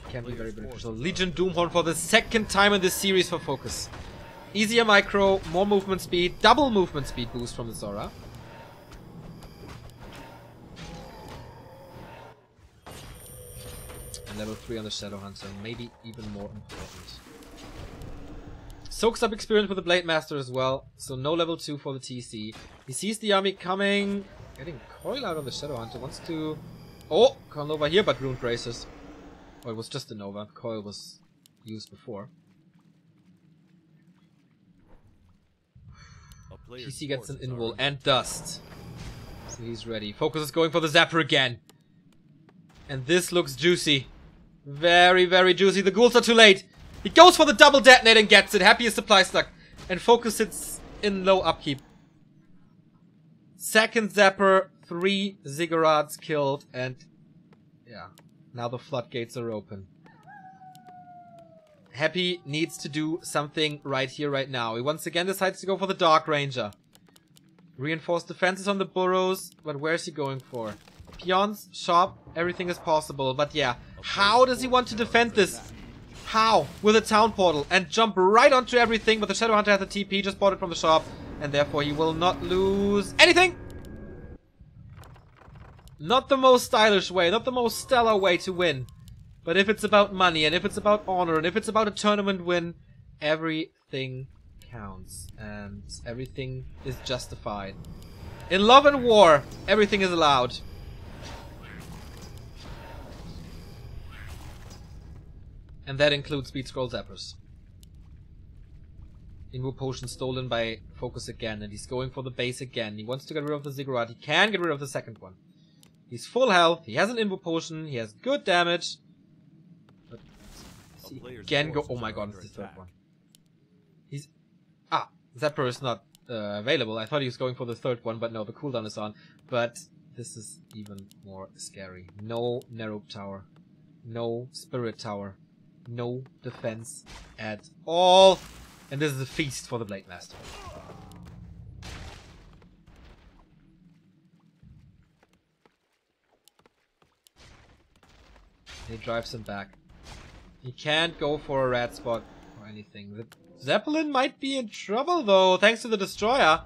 can be very beneficial. Legion Doomhorn for the second time in this series for FoCuS. Easier micro, more movement speed, double movement speed boost from the Zora. And level 3 on the Shadow Hunter, maybe even more important. Soaks up experience with the Blade Master as well, so no level 2 for the TC. He sees the army coming, getting Coil out of the Shadow Hunter, wants to... Oh, Coil Nova here, but Rune Bracers. Oh, it was just a Nova, Coil was used before. TC gets an invul and dust. So he's ready. FoCuS is going for the Zapper again. And this looks juicy. Very, very juicy. The ghouls are too late. He goes for the double detonate and gets it. Happy is supply stuck. And FoCuS sits in low upkeep. Second Zapper, 3 Ziggurats killed, and yeah, now the floodgates are open. Happy needs to do something right here, right now. He once again decides to go for the Dark Ranger. Reinforced defenses on the burrows, but where's he going for? Peons, shop, everything is possible, but yeah, how does he want to defend this? How? With a town portal and jump right onto everything, but the Shadow Hunter has a TP, just bought it from the shop, and therefore he will not lose anything! Not the most stylish way, not the most stellar way to win. But if it's about money, and if it's about honor, and if it's about a tournament win, everything counts. And everything is justified. In love and war, everything is allowed. And that includes Speed Scroll Zappers. Invo Potion stolen by FoCuS again, and he's going for the base again. He wants to get rid of the Ziggurat. He can get rid of the second one. He's full health, he has an Invo Potion, he has good damage. But he again go... Oh my god, it's the third one. He's... Ah, Zapper is not available. I thought he was going for the third one, but no, the cooldown is on. But this is even more scary. No Narrow Tower. No Spirit Tower. No defense at all. And this is a feast for the Blade Master. He drives him back. He can't go for a rat spot or anything. The Zeppelin might be in trouble though, thanks to the Destroyer.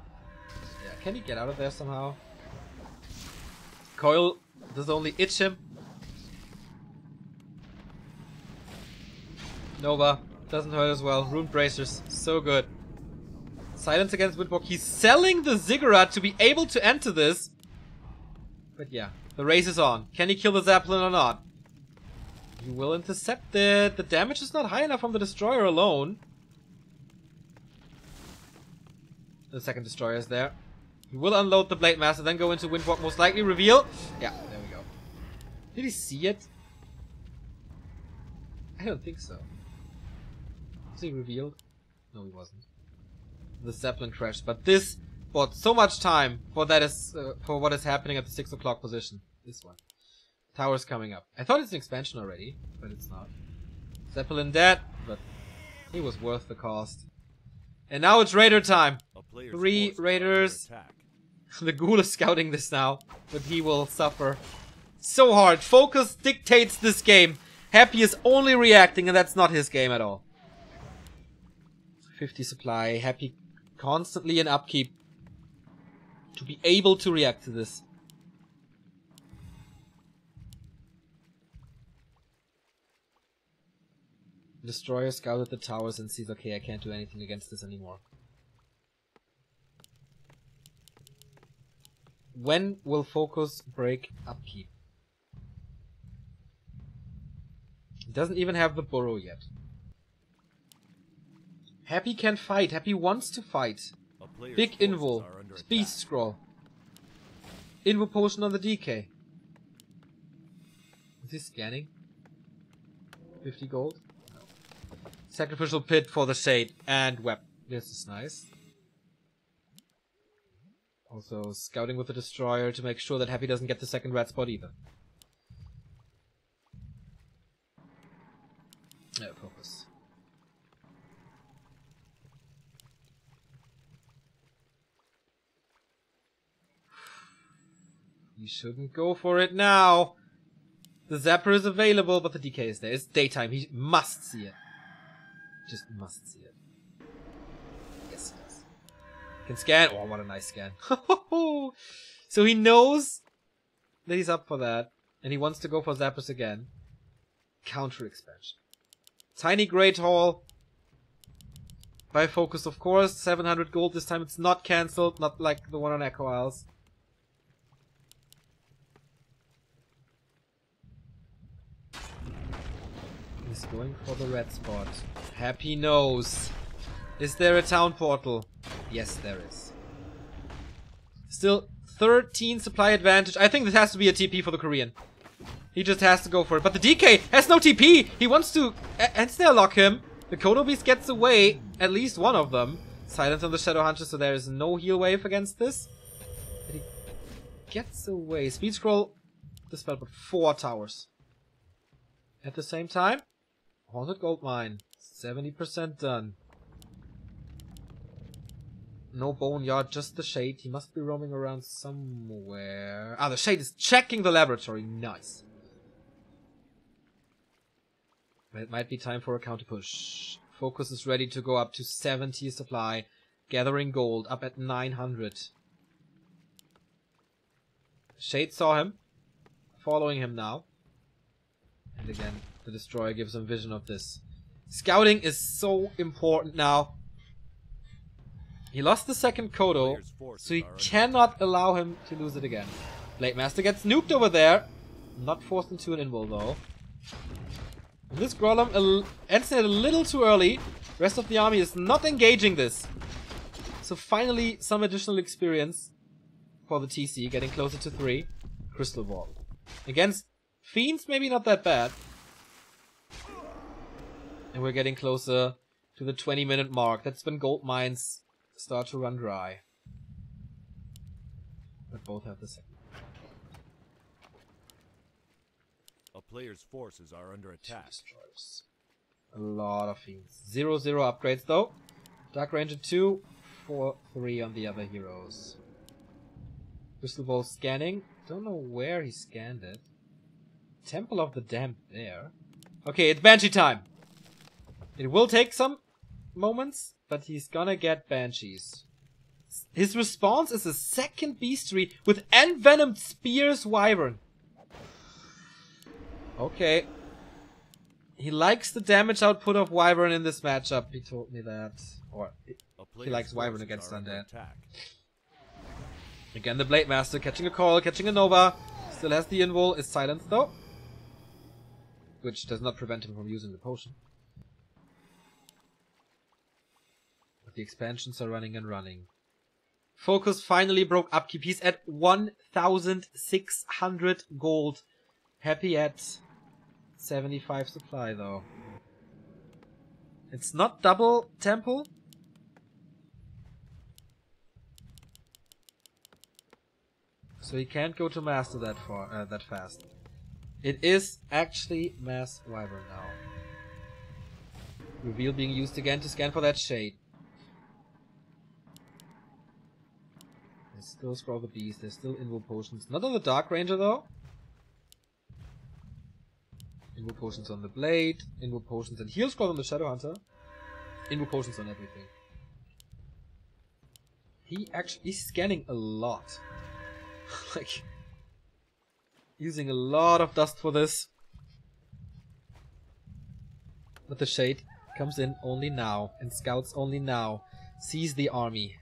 Yeah, can he get out of there somehow? Coil does only itch him. Nova doesn't hurt as well. Rune Bracers, so good. Silence against Windwalk. He's selling the Ziggurat to be able to enter this. But yeah, the race is on. Can he kill the Zeppelin or not? He will intercept it. The damage is not high enough from the Destroyer alone. The second Destroyer is there. He will unload the Blade Master, then go into Windwalk, most likely reveal. Yeah, there we go. Did he see it? I don't think so. Was he revealed? No, he wasn't. The Zeppelin crashed, but this bought so much time for that is for what is happening at the 6 o'clock position. This one. Tower's coming up. I thought it's an expansion already, but it's not. Zeppelin dead, but he was worth the cost. And now it's Raider time. 3 Raiders. The Ghoul is scouting this now, but he will suffer so hard. FoCuS dictates this game. Happy is only reacting, and that's not his game at all. 50 supply. Happy constantly in upkeep to be able to react to this. Destroyer scouted the towers and sees, okay, I can't do anything against this anymore. When will FoCuS break upkeep? He doesn't even have the burrow yet. Happy can fight. Happy wants to fight. Big Invo. Speed Scroll. Invo Potion on the DK. Is he scanning? 50 gold? No. Sacrificial Pit for the Shade. And Web. This is nice. Also scouting with the Destroyer to make sure that Happy doesn't get the second rat spot either. FoCuS. You shouldn't go for it now. The Zapper is available, but the DK is there. It's daytime. He must see it. Just must see it. Yes, he does. Can scan. Oh, what a nice scan. So he knows that he's up for that. And he wants to go for Zappers again. Counter expansion. Tiny Great Hall. By FoCuS, of course. 700 gold this time. It's not cancelled. Not like the one on Echo Isles. He's going for the red spot. Happy knows. Is there a town portal? Yes, there is. Still 13 supply advantage. I think this has to be a TP for the Korean. He just has to go for it. But the DK has no TP. He wants to ensnare lock him. The Kodo Beast gets away. At least one of them. Silence on the Shadow Hunter, so there is no heal wave against this. But he gets away. Speed scroll. This spell, but 4 towers. At the same time, Haunted Gold Mine. 70% done. No Boneyard, just the Shade. He must be roaming around somewhere. Ah, the Shade is checking the laboratory. Nice. It might be time for a counter push. FoCuS is ready to go up to 70 supply. Gathering gold up at 900. Shade saw him. Following him now. And again, the Destroyer gives him vision of this. Scouting is so important now. He lost the second Kodo, so he cannot allow him to lose it again. Blade Master gets nuked over there. Not forced into an invul though. And this Golem ends it a little too early. Rest of the army is not engaging this. So finally, some additional experience for the TC, getting closer to 3. Crystal Ball. Against Fiends, maybe not that bad. And we're getting closer to the 20-minute mark. That's when gold mines start to run dry. But both have the second. A player's forces are under attack. Destroyers. A lot of Fiends. 0-0 upgrades though. Dark Ranger 2, 4-3 on the other heroes. Crystal Ball scanning. Don't know where he scanned it. Temple of the Damned there. Okay, it's Banshee time. It will take some moments, but he's gonna get Banshees. His response is a second Beastery with Envenomed Spears Wyvern. Okay. He likes the damage output of Wyvern in this matchup. He told me that. Or he likes Wyvern against Undead. Again, the Blade Master catching a call, catching a Nova. Still has the invul. Is silenced though. Which does not prevent him from using the potion. But the expansions are running and running. FoCuS finally broke upkeep. He's at 1,600 gold. Happy at 75 supply though. It's not double temple. So he can't go to master that far, that fast. It is actually mass Wyvern now. Reveal being used again to scan for that Shade. There's still Scroll the Beast, there's still invul potions. Not on the Dark Ranger though. Invul potions on the Blade, invul potions and heal scroll on the Shadow Hunter. Invul potions on everything. He's scanning a lot. Like, using a lot of dust for this. But the Shade comes in only now, and scouts only now. Sees the army.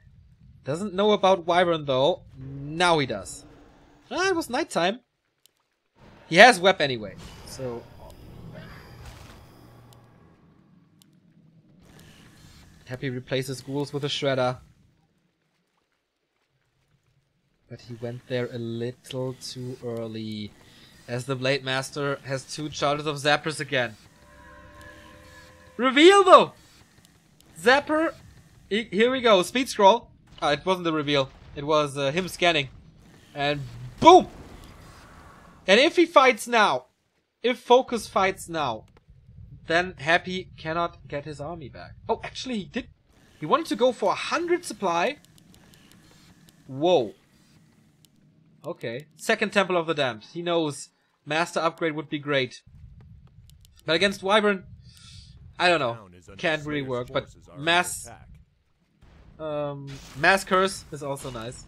Doesn't know about Wyvern though. Now he does. Ah, it was nighttime. He has Web anyway, so... Happy replaces ghouls with a Shredder. But he went there a little too early. As the Blade Master has 2 charges of Zappers again. Reveal though! Zapper! Here we go, speed scroll. Ah, it wasn't the reveal. It was him scanning. And boom! And if he fights now, if FoCuS fights now, then Happy cannot get his army back. Oh, actually he did. He wanted to go for 100 supply. Whoa. Okay. Second Temple of the Damned. He knows Master upgrade would be great. But against Wyvern, I don't know. Can't really work. But Mass Curse is also nice.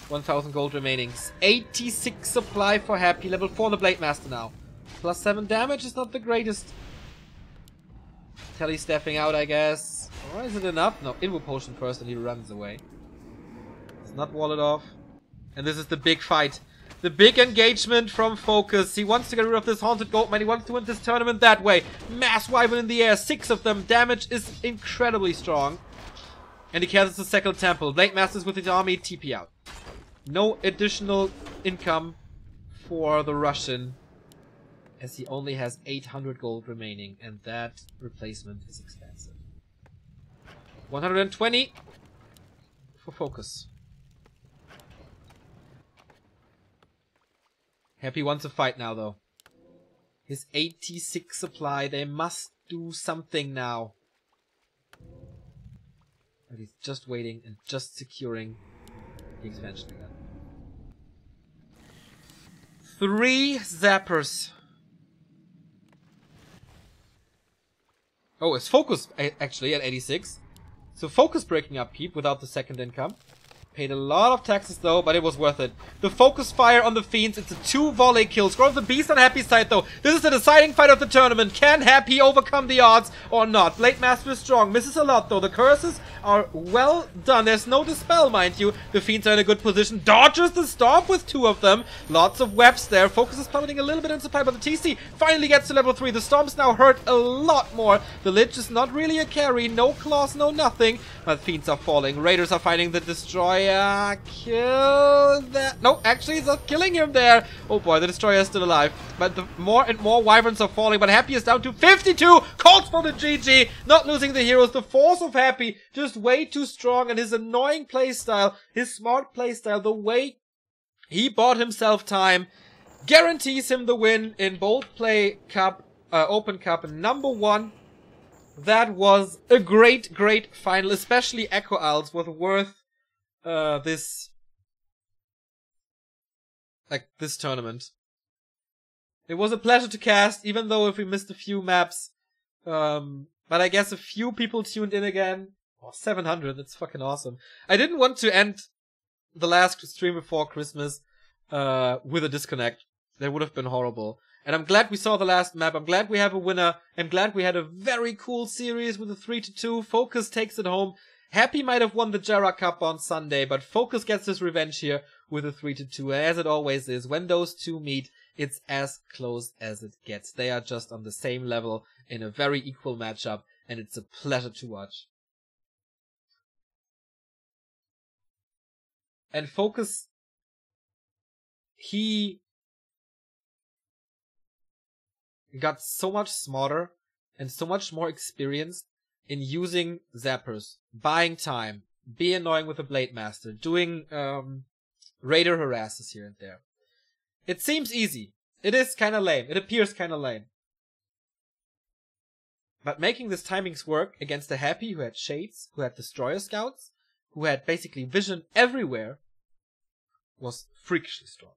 1000 gold remaining. 86 supply for Happy. Level 4 on the Blade Master now. Plus 7 damage is not the greatest. Telly stepping out, I guess. Or is it enough? No, Invo Potion first and he runs away. It's not walled off. And this is the big fight. The big engagement from FoCuS. He wants to get rid of this Haunted Goldmine. He wants to win this tournament that way. Mass Wyvern in the air. 6 of them. Damage is incredibly strong. And he cares it's the second temple. Blade Masters with his army. TP out. No additional income for the Russian, as he only has 800 gold remaining, and that replacement is expensive. 120 for FoCuS. Happy wants a fight now, though. His 86 supply, they must do something now. But he's just waiting and just securing the expansion again. 3 zappers. Oh, it's FoCuS actually at 86. So FoCuS breaking up Peep without the second income. Paid a lot of taxes though, but it was worth it. The FoCuS fire on the Fiends, it's a 2 volley kill. Scroll of the Beast on Happy's side though. This is the deciding fight of the tournament. Can Happy overcome the odds or not? Blade Master is strong. Misses a lot though. The curses are well done. There's no dispel, mind you. The Fiends are in a good position. Dodges the Stomp with 2 of them. Lots of webs there. FoCuS is plummeting a little bit in supply, but the TC finally gets to level 3. The Stomps now hurt a lot more. The Lich is not really a carry. No claws, no nothing. But Fiends are falling. Raiders are finding the Destroyer. Kill that. No, actually, he's not killing him there. Oh boy, the Destroyer is still alive. But the more and more Wyverns are falling. But Happy is down to 52. Calls for the GG. Not losing the heroes. The force of Happy just way too strong. And his annoying playstyle, his smart playstyle, the way he bought himself time, guarantees him the win in Baltplay Cup, Open Cup number 1. That was a great, great final. Especially Echo Owls was worth this tournament. It was a pleasure to cast, even though if we missed a few maps. But I guess a few people tuned in again. Oh, 700, that's fucking awesome. I didn't want to end the last stream before Christmas with a disconnect. That would have been horrible. And I'm glad we saw the last map. I'm glad we have a winner. I'm glad we had a very cool series with a 3-2. FoCuS takes it home. Happy might have won the Jara Cup on Sunday, but FoCuS gets his revenge here with a 3-2. As it always is, when those two meet, it's as close as it gets. They are just on the same level in a very equal matchup, and it's a pleasure to watch. And FoCuS, he got so much smarter and so much more experienced in using zappers, buying time, be annoying with the Blade Master, doing raider harasses here and there. It seems easy. It is kind of lame. It appears kind of lame. But making this timings work against a Happy who had Shades, who had Destroyer Scouts, who had basically vision everywhere, was freakishly strong.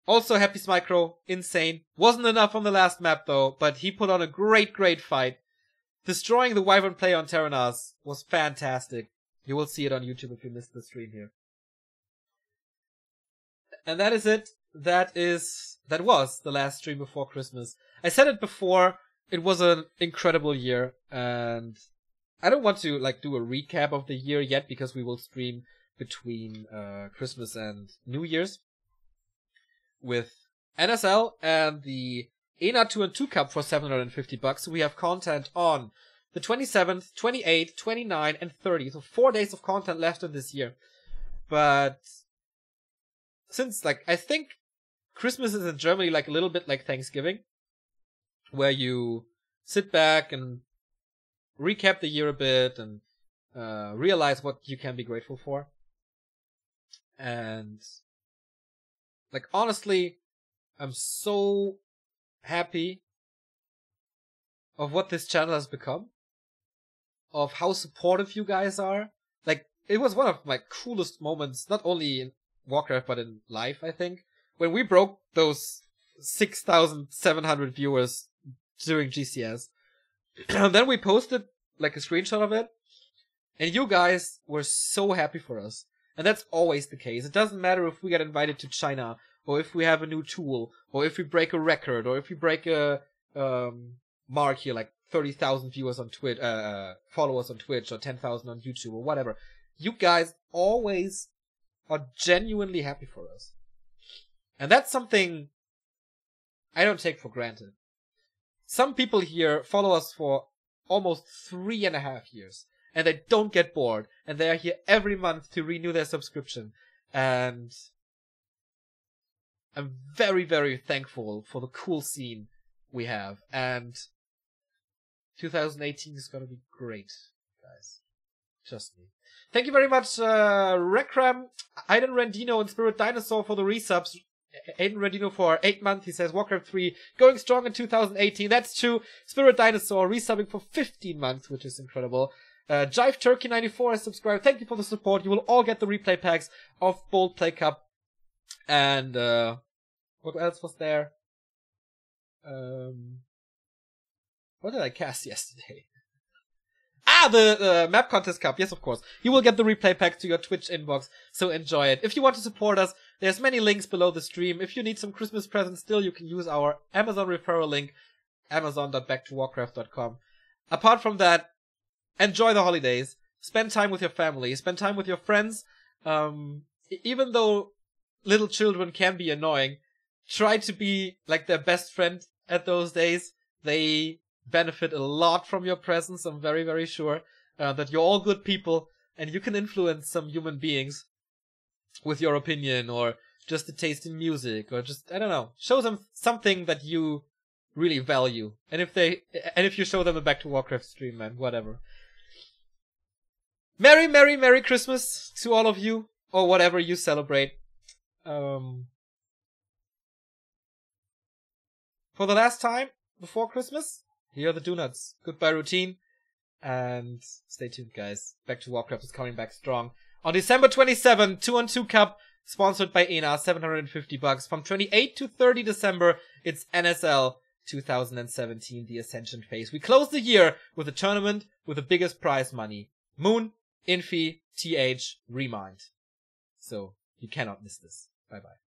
Also, Happy's micro, insane. Wasn't enough on the last map though, but he put on a great, great fight. Destroying the Wyvern play on Terranas was fantastic. You will see it on YouTube if you missed the stream here. And that is it. That was the last stream before Christmas. I said it before, it was an incredible year, and I don't want to do a recap of the year yet because we will stream between Christmas and New Year's with NSL and the ENA 2 and 2 Cup for $750. So we have content on the 27th, 28th, 29th, and 30th. So 4 days of content left in this year. But since I think Christmas is in Germany a little bit like Thanksgiving, where you sit back and recap the year a bit and realize what you can be grateful for. And honestly, I'm so happy of what this channel has become, of how supportive you guys are. Like, it was one of my coolest moments, not only in Warcraft, but in life, I think, when we broke those 6,700 viewers during GCS. And then we posted, like, a screenshot of it, and you guys were so happy for us. And that's always the case. It doesn't matter if we get invited to China, or if we have a new tool, or if we break a record, or if we break a mark here, like 30,000 viewers on Twitch, followers on Twitch, or 10,000 on YouTube, or whatever. You guys always are genuinely happy for us. And that's something I don't take for granted. Some people here follow us for almost 3.5 years, and they don't get bored, and they are here every month to renew their subscription. And I'm very, very thankful for the cool scene we have, and 2018 is gonna be great, guys. Trust me. Thank you very much, Rekram, Aiden Rendino, and Spirit Dinosaur for the resubs. Aiden Rendino for 8 months. He says Warcraft 3 going strong in 2018. That's true. Spirit Dinosaur resubbing for 15 months, which is incredible. Jive Turkey 94 has subscribed. Thank you for the support. You will all get the replay packs of Baltplay Cup. And what else was there? What did I cast yesterday? The Map Contest Cup. Yes, of course. You will get the replay pack to your Twitch inbox, so enjoy it. If you want to support us, there's many links below the stream. If you need some Christmas presents still, you can use our Amazon referral link, amazon.backtowarcraft.com. Apart from that, enjoy the holidays. Spend time with your family. Spend time with your friends. Even though little children can be annoying, try to be like their best friend at those days. They benefit a lot from your presence. I'm very, very sure that you're all good people and you can influence some human beings with your opinion or just a taste in music or just, I don't know, show them something that you really value. And if you show them a Back to Warcraft stream, man, whatever. Merry, Merry, Merry Christmas to all of you, or whatever you celebrate. For the last time before Christmas, here are the donuts. Goodbye routine. And stay tuned, guys. Back to Warcraft is coming back strong. On December 27, 2-on-2 Cup, sponsored by ENA, $750. From 28 to 30 December, it's NSL 2017, the Ascension phase. We close the year with a tournament with the biggest prize money. Moon, Infi, TH, Remind. So, you cannot miss this. Bye-bye.